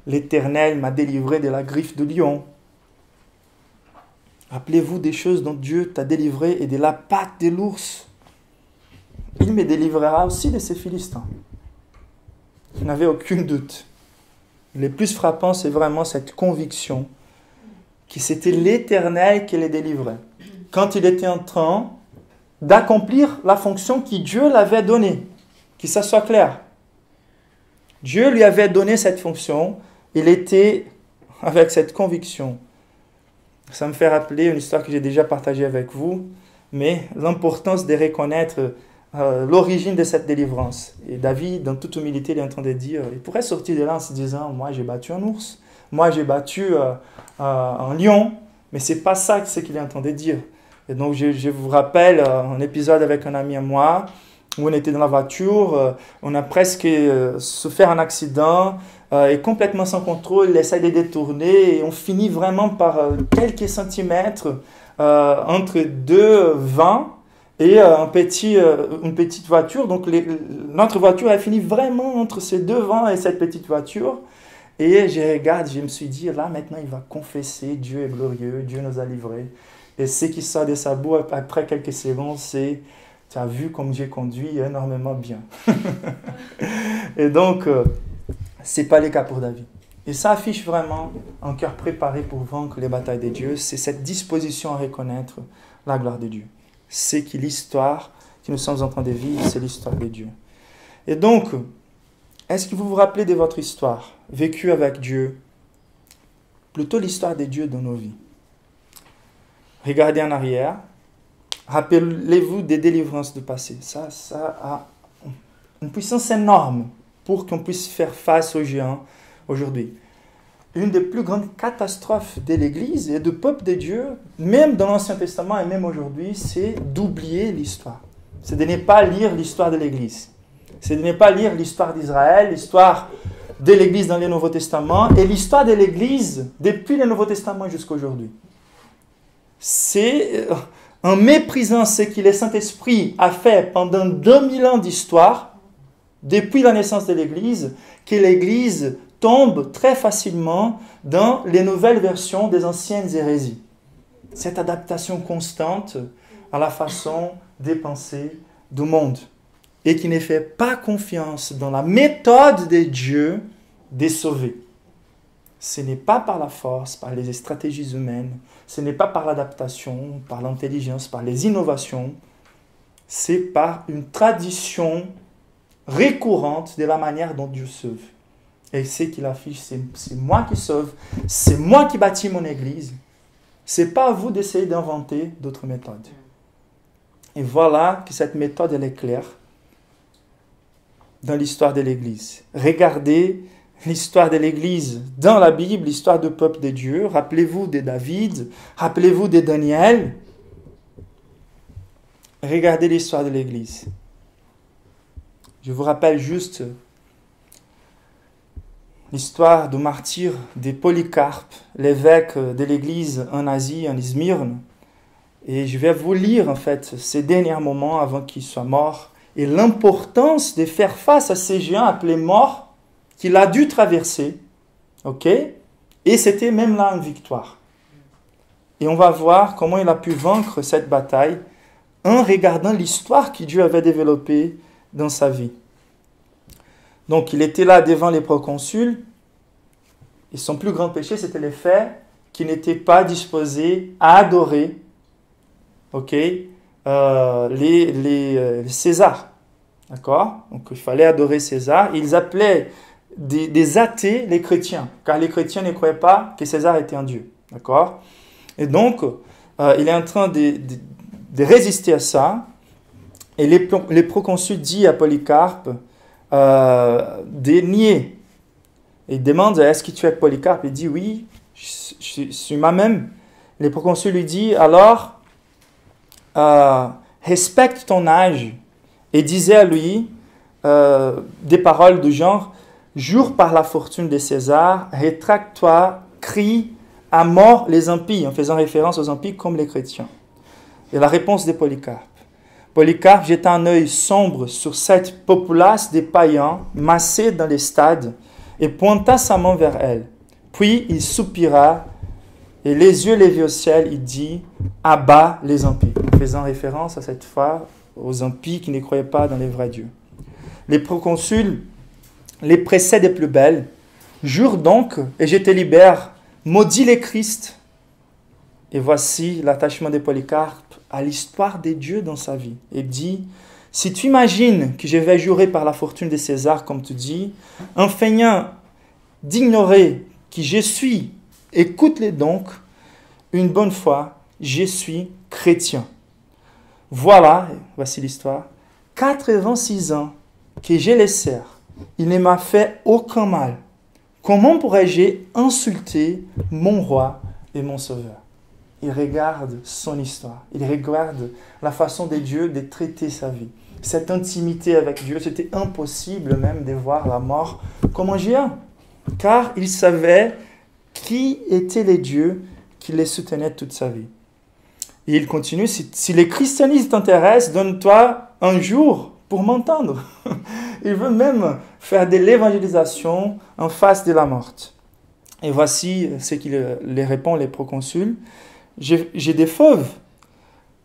L'Éternel m'a délivré de la griffe du lion. Rappelez-vous des choses dont Dieu t'a délivré et de la patte de l'ours. Il me délivrera aussi de ces Philistins. Je n'avais aucun doute. Le plus frappant, c'est vraiment cette conviction que c'était l'Éternel qui les délivrait. Quand il était en train d'accomplir la fonction que Dieu l'avait donnée. Que ça soit clair. Dieu lui avait donné cette fonction. Il était avec cette conviction. Ça me fait rappeler une histoire que j'ai déjà partagée avec vous, mais l'importance de reconnaître l'origine de cette délivrance. Et David, dans toute humilité, il est en train de dire, il pourrait sortir de là en se disant, moi j'ai battu un ours, moi j'ai battu un lion, mais c'est pas ça ce qu'il est en train de dire. Et donc, je vous rappelle un épisode avec un ami à moi où on était dans la voiture, on a presque souffert un accident et complètement sans contrôle, il essaie de détourner et on finit vraiment par quelques centimètres entre deux vents et une petite voiture. Donc, notre voiture a fini vraiment entre ces deux vents et cette petite voiture. Et je regarde, je me suis dit, là maintenant il va confesser, Dieu est glorieux, Dieu nous a livrés. Et ce qui sort de sa bouche après quelques secondes, c'est, tu as vu comme j'ai conduit énormément bien. Et donc, ce n'est pas le cas pour David. Et ça affiche vraiment un cœur préparé pour vaincre les batailles de Dieu. C'est cette disposition à reconnaître la gloire de Dieu. C'est que l'histoire que nous sommes en train de vivre, c'est l'histoire de Dieu. Et donc, est-ce que vous vous rappelez de votre histoire vécue avec Dieu? Plutôt l'histoire de Dieu dans nos vies. Regardez en arrière. Rappelez-vous des délivrances du passé. Ça a une puissance énorme pour qu'on puisse faire face aux géants aujourd'hui. Une des plus grandes catastrophes de l'Église et du peuple de Dieu, même dans l'Ancien Testament et même aujourd'hui, c'est d'oublier l'histoire. C'est de ne pas lire l'histoire de l'Église. C'est de ne pas lire l'histoire d'Israël, l'histoire de l'Église dans le Nouveau Testament et l'histoire de l'Église depuis le Nouveau Testament jusqu'à aujourd'hui. C'est en méprisant ce que le Saint-Esprit a fait pendant 2000 ans d'histoire, depuis la naissance de l'Église, que l'Église tombe très facilement dans les nouvelles versions des anciennes hérésies. Cette adaptation constante à la façon de penser du monde et qui ne fait pas confiance dans la méthode de Dieu de sauver. Ce n'est pas par la force, par les stratégies humaines, ce n'est pas par l'adaptation, par l'intelligence, par les innovations, c'est par une tradition récurrente de la manière dont Dieu sauve. Et ce qu'il affiche, c'est moi qui sauve, c'est moi qui bâtis mon église. Ce n'est pas à vous d'essayer d'inventer d'autres méthodes. Et voilà que cette méthode, elle est claire dans l'histoire de l'église. Regardez l'histoire de l'Église dans la Bible, l'histoire du peuple de Dieu. Rappelez-vous de David, rappelez-vous de Daniel. Regardez l'histoire de l'Église. Je vous rappelle juste l'histoire du martyr de Polycarpe, l'évêque de l'Église en Asie, en Smyrne. Et je vais vous lire en fait ces derniers moments avant qu'il soit mort et l'importance de faire face à ces géants appelés morts qu'il a dû traverser, ok? Et c'était même là une victoire. Et on va voir comment il a pu vaincre cette bataille en regardant l'histoire que Dieu avait développée dans sa vie. Donc, il était là devant les proconsuls, et son plus grand péché, c'était le fait qu'il n'était pas disposé à adorer, ok, les Césars. D'accord? Donc, il fallait adorer César. Ils appelaient des athées les chrétiens, car les chrétiens ne croyaient pas que César était un dieu. D'accord? Et donc, il est en train de résister à ça. Et les proconsuls disent à Polycarpe de nier. Il demande, est-ce que tu es Polycarpe? Il dit, oui, je suis moi-même. Les proconsuls lui disent, alors, respecte ton âge. Et disait à lui des paroles du genre, jure par la fortune de César, rétracte-toi, crie à mort les impies, en faisant référence aux impies comme les chrétiens. Et la réponse de Polycarpe. Polycarpe jeta un œil sombre sur cette populace des païens massés dans les stades et pointa sa main vers elle. Puis il soupira et les yeux levés au ciel, il dit « Abat les impies », en faisant référence à cette fois aux impies qui ne croyaient pas dans les vrais dieux. Les proconsuls les pressaient des plus belles. « Jure donc et je te libère, maudit les Christ ». Et voici l'attachement de Polycarpe à l'histoire des dieux dans sa vie. Il dit, si tu imagines que je vais jurer par la fortune de César, comme tu dis, en feignant d'ignorer qui je suis, écoute-les donc, une bonne fois, je suis chrétien. Voilà, voici l'histoire, 86 ans que je les sers, il ne m'a fait aucun mal. Comment pourrais-je insulter mon roi et mon sauveur? il regarde son histoire. Il regarde la façon de Dieu de traiter sa vie. Cette intimité avec Dieu, c'était impossible même de voir la mort comme un géant. Car il savait qui étaient les dieux qui les soutenaient toute sa vie. Et il continue, si le christianisme t'intéresse, donne-toi un jour pour m'entendre. Il veut même faire de l'évangélisation en face de la mort. Et voici ce qu'il les répond, les proconsuls. J'ai des fauves.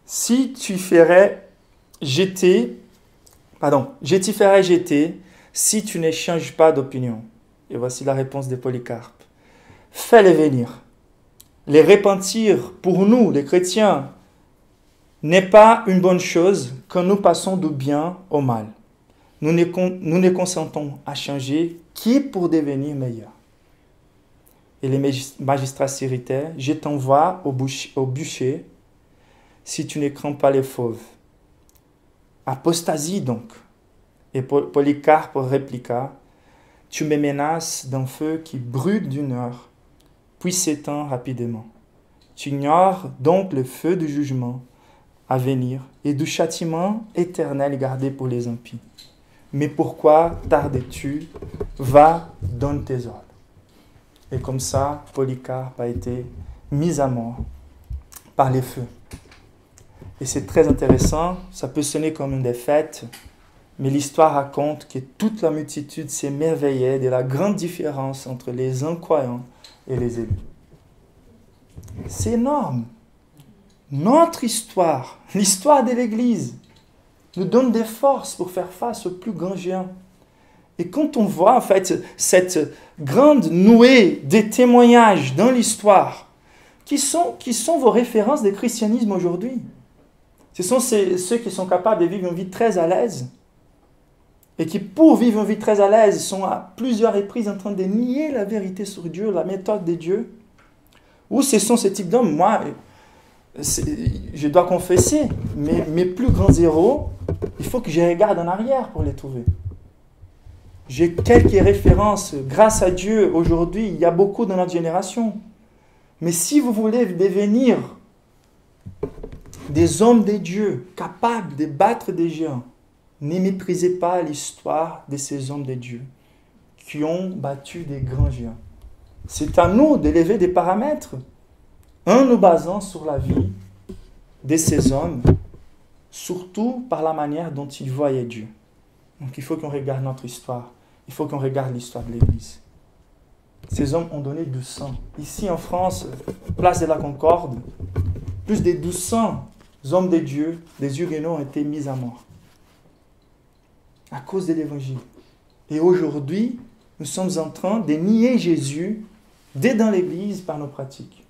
Je t'y ferais jeter si tu ne changes pas d'opinion. Et voici la réponse de Polycarpe. Fais-les venir. Les repentir pour nous, les chrétiens, n'est pas une bonne chose quand nous passons du bien au mal. Nous ne consentons à changer qui pour devenir meilleur. Et les magistrats s'irritaient. Je t'envoie au bûcher si tu ne crains pas les fauves. Apostasie donc. Et Polycarpe répliqua, tu me menaces d'un feu qui brûle d'une heure, puis s'éteint rapidement. Tu ignores donc le feu du jugement à venir et du châtiment éternel gardé pour les impies. Mais pourquoi tardes-tu? Va, donne tes ordres. Et comme ça, Polycarpe a été mis à mort par les feux. Et c'est très intéressant, ça peut sonner comme une défaite, mais l'histoire raconte que toute la multitude s'émerveillait de la grande différence entre les incroyants et les élus. C'est énorme. Notre histoire, l'histoire de l'Église, nous donne des forces pour faire face aux plus grands géants. Et quand on voit en fait cette grande nouée des témoignages dans l'histoire, qui sont vos références du christianisme aujourd'hui? Ce sont ceux qui sont capables de vivre une vie très à l'aise et qui, pour vivre une vie très à l'aise, sont à plusieurs reprises en train de nier la vérité sur Dieu, la méthode de Dieu. Ou ce sont ces types d'hommes, moi, je dois confesser, mes plus grands héros, il faut que je regarde en arrière pour les trouver. J'ai quelques références, grâce à Dieu, aujourd'hui, il y a beaucoup dans notre génération. Mais si vous voulez devenir des hommes de Dieu, capables de battre des géants, ne méprisez pas l'histoire de ces hommes de Dieu qui ont battu des grands géants. C'est à nous d'élever des paramètres en nous basant sur la vie de ces hommes, surtout par la manière dont ils voyaient Dieu. Donc il faut qu'on regarde notre histoire. Il faut qu'on regarde l'histoire de l'Église. Ces hommes ont donné du sang. Ici en France, place de la Concorde, plus de 1200 hommes de Dieu, des Huguenots, ont été mis à mort à cause de l'Évangile. Et aujourd'hui, nous sommes en train de nier Jésus dès dans l'Église par nos pratiques.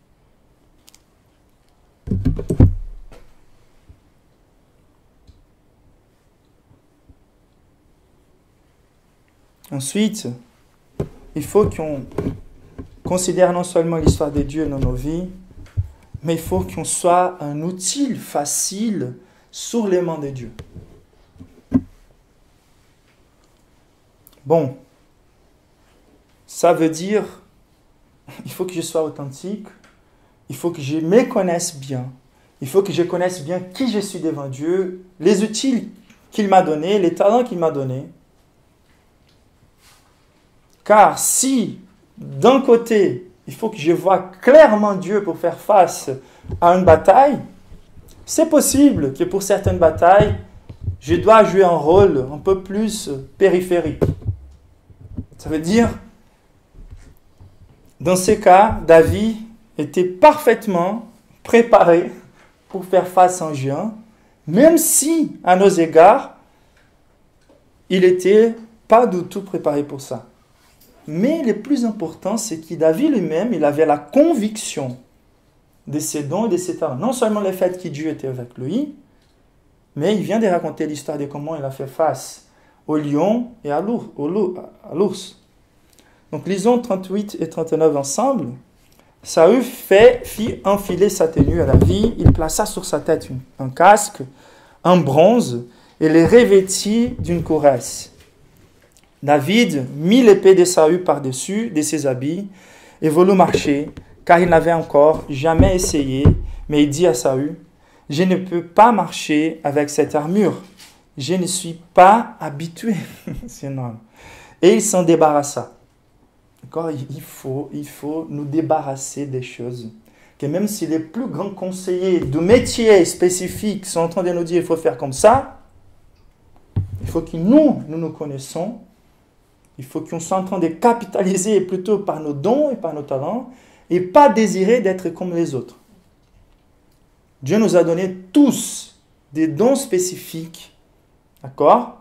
Ensuite, il faut qu'on considère non seulement l'histoire de Dieu dans nos vies, mais il faut qu'on soit un outil facile sur les mains de Dieu. Bon, ça veut dire, il faut que je sois authentique, il faut que je me connaisse bien, il faut que je connaisse bien qui je suis devant Dieu, les outils qu'il m'a donnés, les talents qu'il m'a donnés. Car si, d'un côté, il faut que je voie clairement Dieu pour faire face à une bataille, c'est possible que pour certaines batailles, je dois jouer un rôle un peu plus périphérique. Ça veut dire, dans ces cas, David était parfaitement préparé pour faire face à un géant, même si, à nos égards, il n'était pas du tout préparé pour ça. Mais le plus important, c'est que David lui-même, il avait la conviction de ses dons et de ses talents. Non seulement le fait que Dieu était avec lui, mais il vient de raconter l'histoire de comment il a fait face au lion et à l'ours. Donc lisons 38 et 39 ensemble. Saül fit enfiler sa tenue à David, il plaça sur sa tête un casque, en bronze, et le revêtit d'une courasse. David mit l'épée de Saül par-dessus de ses habits et voulut marcher, car il n'avait encore jamais essayé, Mais il dit à Saül, je ne peux pas marcher avec cette armure. Je ne suis pas habitué. C'est énorme. Et il s'en débarrassa. D'accord? Il faut nous débarrasser des choses. Que même si les plus grands conseillers de métiers spécifiques sont en train de nous dire qu'il faut faire comme ça, il faut que nous connaissons. Il faut qu'on soit en train de capitaliser plutôt par nos dons et par nos talents et pas désirer d'être comme les autres. Dieu nous a donné tous des dons spécifiques. D'accord?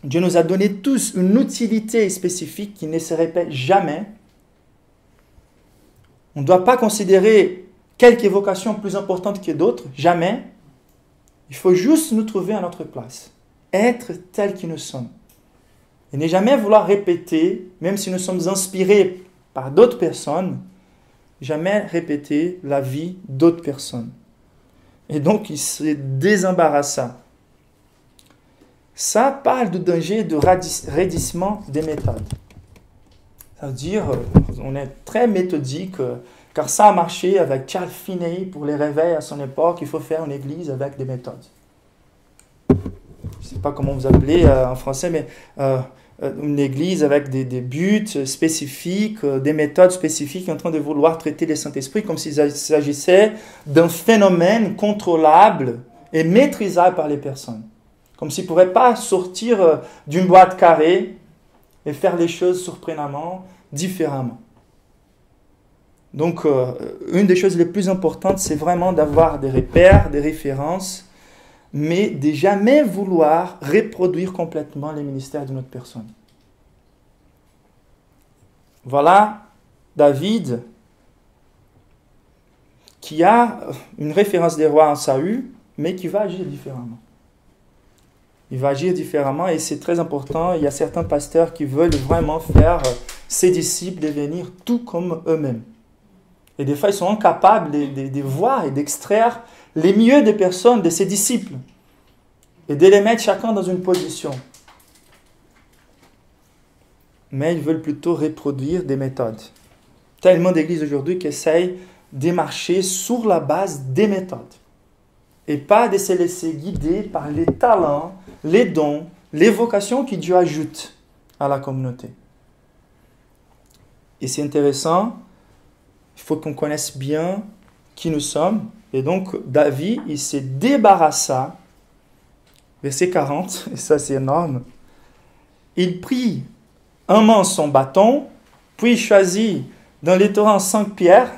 Dieu nous a donné tous une utilité spécifique qui ne se répète jamais. On ne doit pas considérer quelques vocations plus importantes que d'autres, jamais. Il faut juste nous trouver à notre place, être tels que nous sommes. Et ne jamais vouloir répéter, même si nous sommes inspirés par d'autres personnes, jamais répéter la vie d'autres personnes. Et donc, il se désembarrassa. Ça parle du danger de raidissement des méthodes. Ça veut dire, on est très méthodique, car ça a marché avec Charles Finney pour les réveils à son époque. Il faut faire une église avec des méthodes. Je ne sais pas comment vous appelez en français, mais une église avec des buts spécifiques, des méthodes spécifiques en train de vouloir traiter les Saint-Esprit comme s'il s'agissait d'un phénomène contrôlable et maîtrisable par les personnes. Comme s'ils ne pourraient pas sortir d'une boîte carrée et faire les choses surprenamment, différemment. Donc, une des choses les plus importantes, c'est vraiment d'avoir des repères, des références, mais de jamais vouloir reproduire complètement les ministères d'une autre personne. Voilà David qui a une référence des rois en Saül, mais qui va agir différemment. Il va agir différemment et c'est très important. Il y a certains pasteurs qui veulent vraiment faire ses disciples devenir tout comme eux-mêmes. Et des fois, ils sont incapables de voir et d'extraire les mieux des personnes, de ses disciples, et de les mettre chacun dans une position. Mais ils veulent plutôt reproduire des méthodes. Tellement d'églises aujourd'hui qui essayent de marcher sur la base des méthodes. Et pas de se laisser guider par les talents, les dons, les vocations que Dieu ajoute à la communauté. Et c'est intéressant, il faut qu'on connaisse bien qui nous sommes. Et donc, David, il s'est débarrassa, verset 40, et ça c'est énorme. Il prit un main son bâton, puis choisit dans les torrents 5 pierres,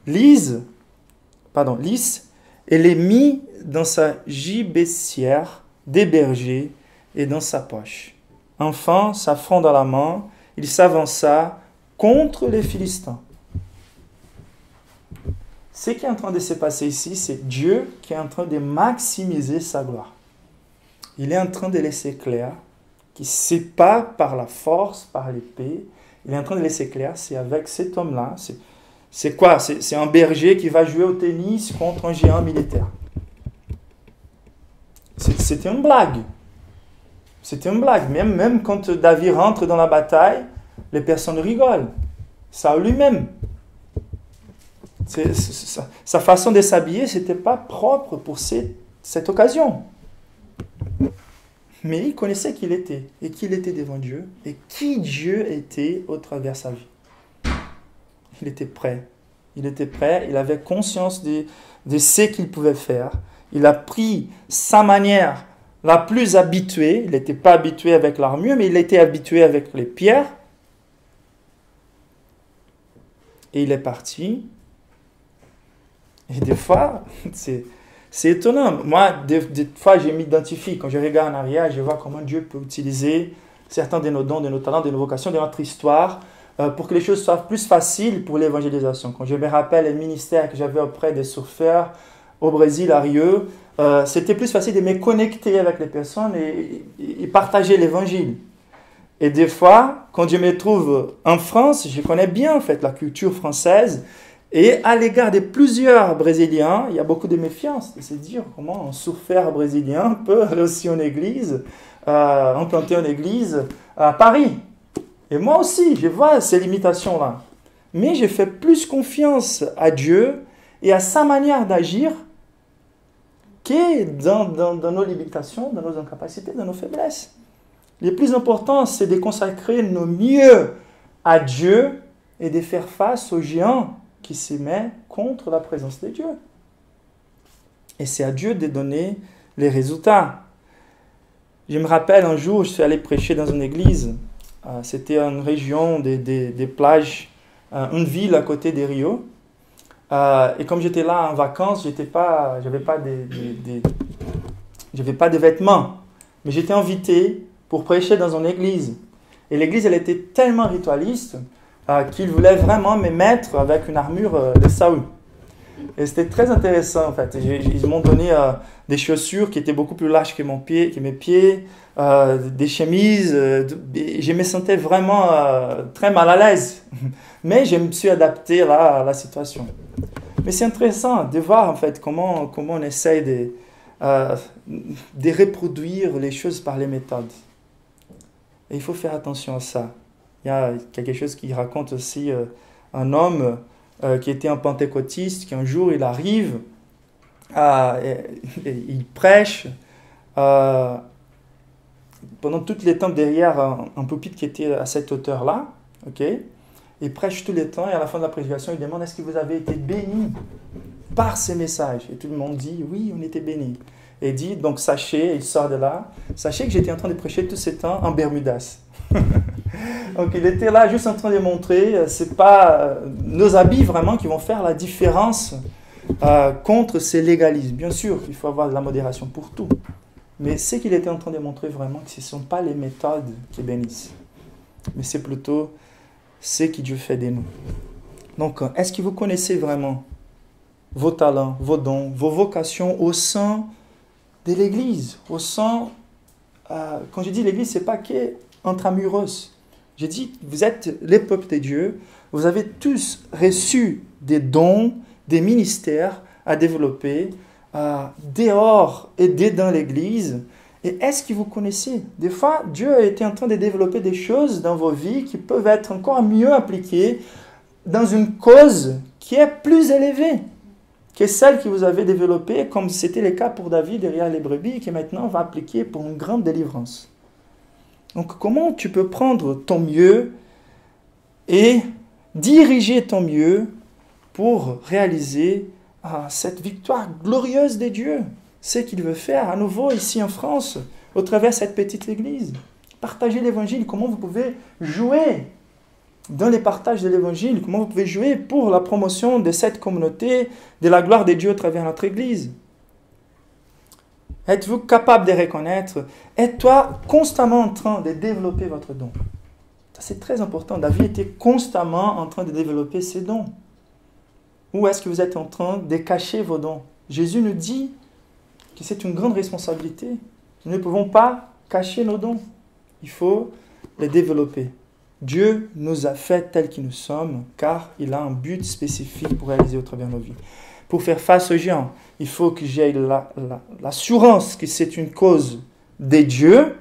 lisses, et les mit dans sa gibecière des bergers et dans sa poche. Enfin, sa fronde à la main, il s'avança contre les Philistins. Ce qui est en train de se passer ici, c'est Dieu qui est en train de maximiser sa gloire. Il est en train de laisser clair que ce n'est pas par la force, par l'épée. Il est en train de laisser clair, c'est avec cet homme-là. C'est quoi? C'est un berger qui va jouer au tennis contre un géant militaire. C'était une blague. C'était une blague. Même quand David rentre dans la bataille, les personnes rigolent. Saül lui-même. Sa façon de s'habiller, ce n'était pas propre pour cette occasion. Mais il connaissait qui il était, et qu'il était devant Dieu, et qui Dieu était au travers de sa vie. Il était prêt. Il était prêt, il avait conscience de ce qu'il pouvait faire. Il a pris sa manière la plus habituée. Il n'était pas habitué avec l'armure, mais il était habitué avec les pierres. Et il est parti. Et des fois, c'est étonnant. Moi, des fois, je m'identifie. Quand je regarde en arrière, je vois comment Dieu peut utiliser certains de nos dons, de nos talents, de nos vocations, de notre histoire, pour que les choses soient plus faciles pour l'évangélisation. Quand je me rappelle les ministères que j'avais auprès des surfeurs au Brésil, à Rio, c'était plus facile de me connecter avec les personnes et partager l'évangile. Et des fois, quand je me trouve en France, je connais bien en fait la culture française. Et à l'égard de plusieurs Brésiliens, il y a beaucoup de méfiance de se dire comment un surfeur brésilien peut réussir une église, implanter une église à Paris. Et moi aussi, je vois ces limitations-là. mais j'ai fait plus confiance à Dieu et à sa manière d'agir que dans nos limitations, dans nos incapacités, dans nos faiblesses. Le plus important, c'est de consacrer nos mieux à Dieu et de faire face aux géants qui se mettent contre la présence de Dieu. Et c'est à Dieu de donner les résultats. Je me rappelle un jour, je suis allé prêcher dans une église. C'était une région des plages, une ville à côté des Rio. Et comme j'étais là en vacances, j'avais pas de vêtements. Mais j'étais invité pour prêcher dans une église. Et l'église, elle était tellement ritualiste qu'ils voulaient vraiment me mettre avec une armure de Saül. Et c'était très intéressant en fait. Ils m'ont donné des chaussures qui étaient beaucoup plus larges que mes pieds, des chemises. Je me sentais vraiment très mal à l'aise. Mais je me suis adapté là, à la situation. Mais c'est intéressant de voir en fait comment on essaye de reproduire les choses par les méthodes. Et il faut faire attention à ça. Il y a quelque chose qui raconte aussi un homme qui était un pentecôtiste, qu'un jour il arrive, il prêche pendant tout le temps derrière un pupitre qui était à cette hauteur-là, ok? Il prêche tout le temps et à la fin de la prédication, il demande est-ce que vous avez été bénis par ces messages? Et tout le monde dit oui, on était bénis. Et il dit donc sachez, il sort de là, sachez que j'étais en train de prêcher tout ce temps en Bermudas. Donc il était là juste en train de montrer, c'est pas nos habits vraiment qui vont faire la différence contre ces légalismes. Bien sûr, il faut avoir de la modération pour tout. Mais ce qu'il était en train de montrer vraiment, que ce ne sont pas les méthodes qui bénissent, mais c'est plutôt ce que Dieu fait de nous. Donc, est-ce que vous connaissez vraiment vos talents, vos dons, vos vocations au sein de l'Église, au sein, quand je dis l'Église, ce n'est pas qu'entre amuros. J'ai dit, vous êtes les peuples de Dieu, vous avez tous reçu des dons, des ministères à développer dehors et dans l'Église. Et est-ce que vous connaissez? Des fois, Dieu a été en train de développer des choses dans vos vies qui peuvent être encore mieux appliquées dans une cause qui est plus élevée que celle que vous avez développée, comme c'était le cas pour David derrière les brebis, qui maintenant va appliquer pour une grande délivrance. Donc, comment tu peux prendre ton mieux et diriger ton mieux pour réaliser cette victoire glorieuse de Dieu? C'est ce qu'il veut faire à nouveau ici en France, au travers de cette petite église. Partager l'évangile, comment vous pouvez jouer dans les partages de l'évangile, comment vous pouvez jouer pour la promotion de cette communauté, de la gloire de Dieu au travers de notre église. Êtes-vous capable de reconnaître? Êtes-toi constamment en train de développer votre don? C'est très important. David était constamment en train de développer ses dons. Ou est-ce que vous êtes en train de cacher vos dons? Jésus nous dit que c'est une grande responsabilité. Nous ne pouvons pas cacher nos dons. Il faut les développer. Dieu nous a fait tels que nous sommes, car il a un but spécifique pour réaliser au travers de nos vies. Pour faire face aux géants, il faut que j'aie l'assurance que c'est une cause de Dieu,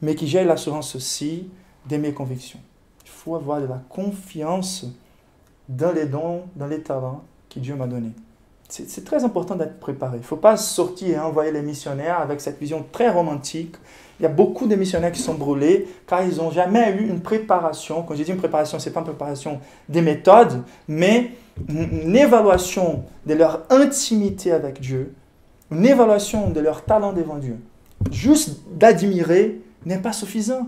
mais que j'aie l'assurance aussi de mes convictions. Il faut avoir de la confiance dans les dons, dans les talents que Dieu m'a donnés. C'est très important d'être préparé. Il ne faut pas sortir et envoyer les missionnaires avec cette vision très romantique. Il y a beaucoup de missionnaires qui sont brûlés car ils n'ont jamais eu une préparation. Quand je dis une préparation, ce n'est pas une préparation des méthodes, mais une évaluation de leur intimité avec Dieu, une évaluation de leur talent devant Dieu. Juste d'admirer n'est pas suffisant.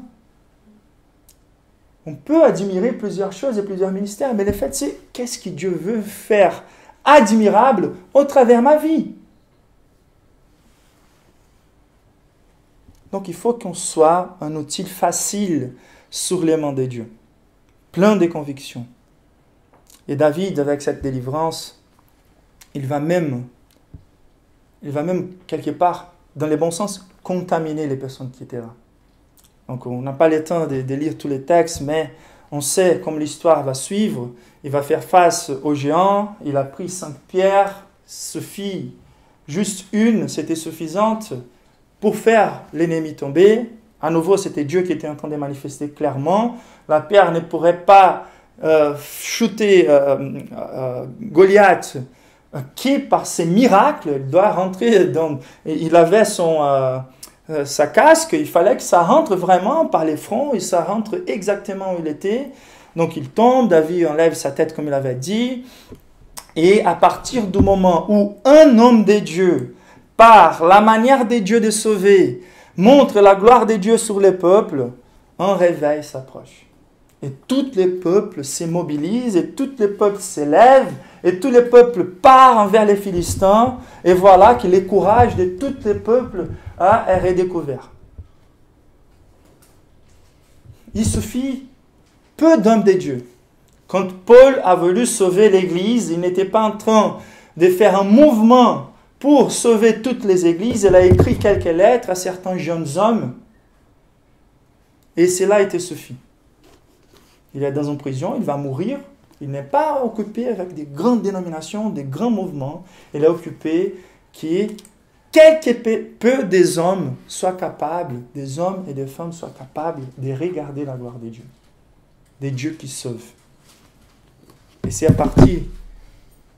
On peut admirer plusieurs choses et plusieurs ministères, mais le fait c'est qu'est-ce que Dieu veut faire admirable au travers de ma vie. Donc il faut qu'on soit un outil facile sur les mains de Dieu, plein de convictions. Et David, avec cette délivrance, il va même quelque part, dans le bon sens, contaminer les personnes qui étaient là. Donc on n'a pas le temps de lire tous les textes, mais on sait, comme l'histoire va suivre, il va faire face aux géants, il a pris 5 pierres, suffit, juste une, c'était suffisante pour faire l'ennemi tomber. À nouveau, c'était Dieu qui était en train de manifester clairement. La pierre ne pourrait pas chuter Goliath, qui par ses miracles doit rentrer dans... Il avait sa casque, il fallait que ça rentre vraiment par les fronts, et ça rentre exactement où il était. Donc il tombe, David enlève sa tête comme il avait dit, et à partir du moment où un homme de Dieu, par la manière de Dieu de sauver, montre la gloire de Dieu sur les peuples, un réveil s'approche. Et tous les peuples se mobilisent, et tous les peuples s'élèvent, et tous les peuples partent vers les Philistins, et voilà que le courage de tous les peuples est redécouvert. Il suffit peu d'hommes de Dieu. Quand Paul a voulu sauver l'Église, il n'était pas en train de faire un mouvement pour sauver toutes les églises. Il a écrit quelques lettres à certains jeunes hommes, et cela était suffi. Il est dans une prison, il va mourir. Il n'est pas occupé avec des grandes dénominations, des grands mouvements. Il est occupé que peu des hommes soient capables, des hommes et des femmes soient capables de regarder la gloire de Dieu. Des dieux qui sauvent. Et c'est à partir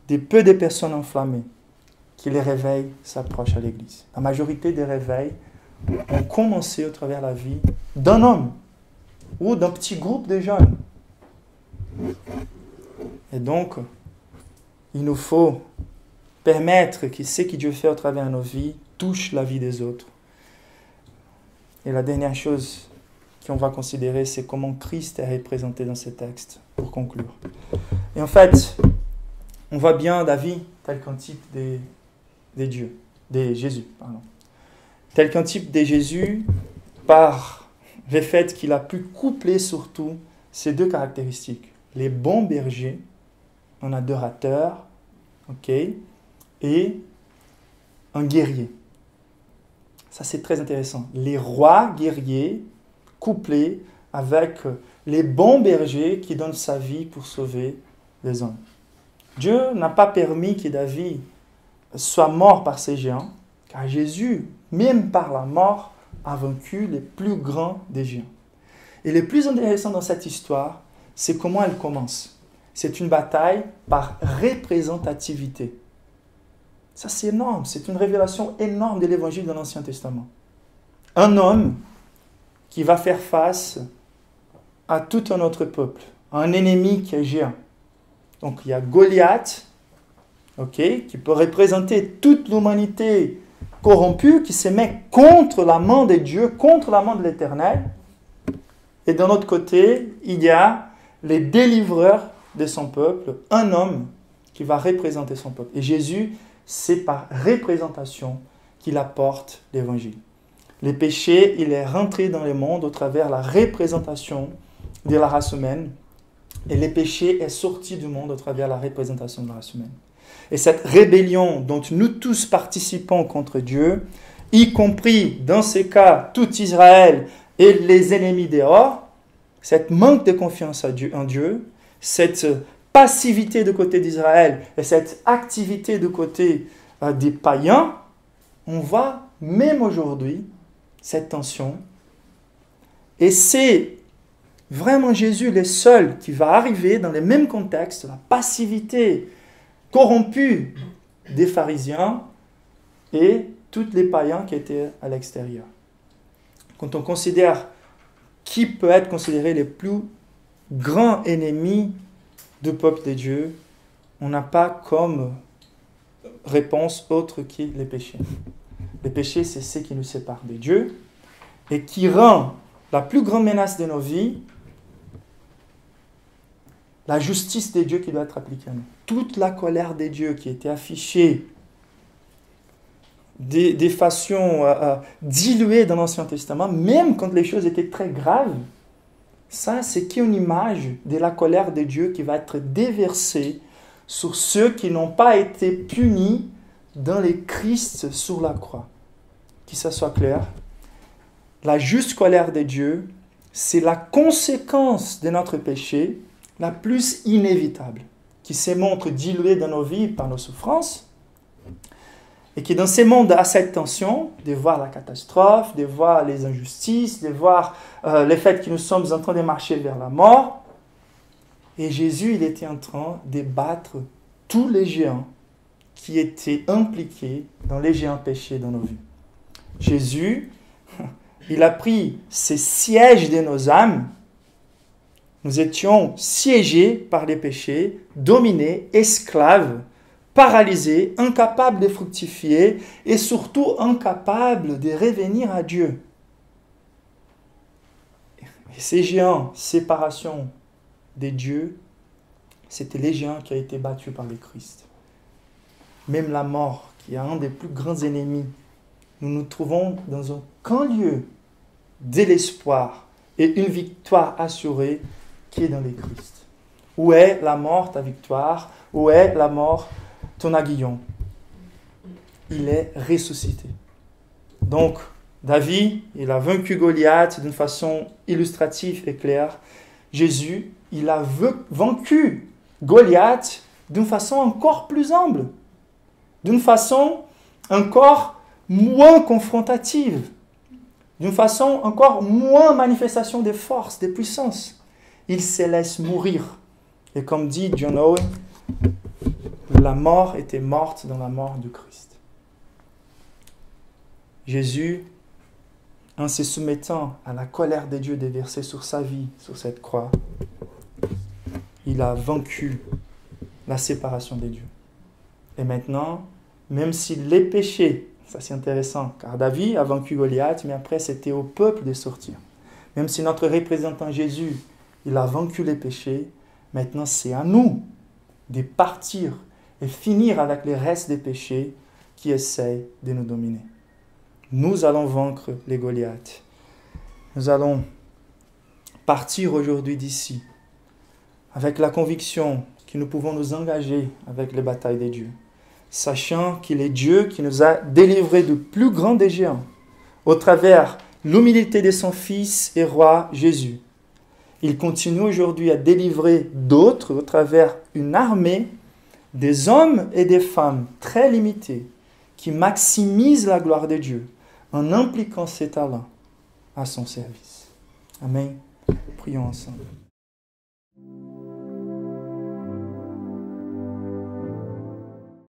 des peu de personnes enflammées que les réveils s'approchent à l'Église. La majorité des réveils ont commencé au travers de la vie d'un homme ou d'un petit groupe de jeunes. Et donc, il nous faut permettre que ce que Dieu fait au travers de nos vies touche la vie des autres. Et la dernière chose qu'on va considérer, c'est comment Christ est représenté dans ce texte, pour conclure. Et en fait, on voit bien David tel qu'un type de Dieu, de Jésus, pardon. Tel qu'un type de Jésus par le fait qu'il a pu coupler surtout ces deux caractéristiques. Les bons bergers, un adorateur, ok, et un guerrier. Ça, c'est très intéressant. Les rois guerriers couplés avec les bons bergers qui donnent sa vie pour sauver les hommes. Dieu n'a pas permis que David soit mort par ces géants, car Jésus, même par la mort, a vaincu les plus grands des géants. Et le plus intéressant dans cette histoire, c'est comment elle commence. C'est une bataille par représentativité. Ça, c'est énorme. C'est une révélation énorme de l'évangile de l'Ancien Testament. Un homme qui va faire face à tout un autre peuple, à un ennemi qui est géant. Donc, il y a Goliath, okay, qui peut représenter toute l'humanité corrompue, qui se met contre la main de Dieu, contre la main de l'Éternel. Et d'un autre côté, il y a les délivreurs de son peuple, un homme qui va représenter son peuple. Et Jésus, c'est par représentation qu'il apporte l'évangile. Les péchés, il est rentré dans le monde au travers de la représentation de la race humaine. Et les péchés est sorti du monde au travers de la représentation de la race humaine. Et cette rébellion dont nous tous participons contre Dieu, y compris dans ces cas tout Israël et les ennemis dehors, cette manque de confiance en Dieu, cette passivité du côté d'Israël et cette activité du côté des païens, on voit même aujourd'hui cette tension. Et c'est vraiment Jésus le seul qui va arriver dans le même contexte, la passivité corrompue des pharisiens et tous les païens qui étaient à l'extérieur. Quand on considère qui peut être considéré le plus grand ennemi du peuple de Dieu, on n'a pas comme réponse autre que les péchés. Les péchés, c'est ce qui nous sépare de Dieu et qui rend la plus grande menace de nos vies la justice de Dieu qui doit être appliquée à nous. Toute la colère de Dieu qui était affichée des façons diluées dans l'Ancien Testament, même quand les choses étaient très graves, ça, c'est qu'une image de la colère de Dieu qui va être déversée sur ceux qui n'ont pas été punis dans le Christ sur la croix. Que ça soit clair, la juste colère de Dieu, c'est la conséquence de notre péché la plus inévitable, qui se montre diluée dans nos vies par nos souffrances, et qui dans ces mondes a cette tension de voir la catastrophe, de voir les injustices, de voir le fait que nous sommes en train de marcher vers la mort. Et Jésus, il était en train de battre tous les géants qui étaient impliqués dans les géants péchés dans nos vies. Jésus, il a pris ces sièges de nos âmes. Nous étions siégés par les péchés, dominés, esclaves, paralysés, incapables de fructifier et surtout incapables de revenir à Dieu. Et ces géants, séparation des dieux, c'était les géants qui ont été battus par le Christ. Même la mort, qui est un des plus grands ennemis, nous nous trouvons dans aucun lieu de l'espoir et une victoire assurée qui est dans le Christ. Où est la mort, ta victoire? Où est la mort, ton aiguillon? Il est ressuscité. Donc, David, il a vaincu Goliath d'une façon illustrative et claire. Jésus, il a vaincu Goliath d'une façon encore plus humble, d'une façon encore moins confrontative, d'une façon encore moins manifestation de force, de puissance. Il se laisse mourir. Et comme dit John Owen, la mort était morte dans la mort du Christ. Jésus, en se soumettant à la colère de Dieu déversée sur sa vie, sur cette croix, il a vaincu la séparation des dieux. Et maintenant, même si les péchés, ça c'est intéressant, car David a vaincu Goliath, mais après c'était au peuple de sortir. Même si notre représentant Jésus, il a vaincu les péchés, maintenant c'est à nous de partir et finir avec les restes des péchés qui essayent de nous dominer. Nous allons vaincre les Goliaths. Nous allons partir aujourd'hui d'ici avec la conviction que nous pouvons nous engager avec les batailles des dieux, sachant qu'il est Dieu qui nous a délivrés du plus grand des géants, au travers l'humilité de son Fils et Roi Jésus. Il continue aujourd'hui à délivrer d'autres au travers une armée des hommes et des femmes très limités qui maximisent la gloire de Dieu en impliquant ses talents à son service. Amen. Prions ensemble.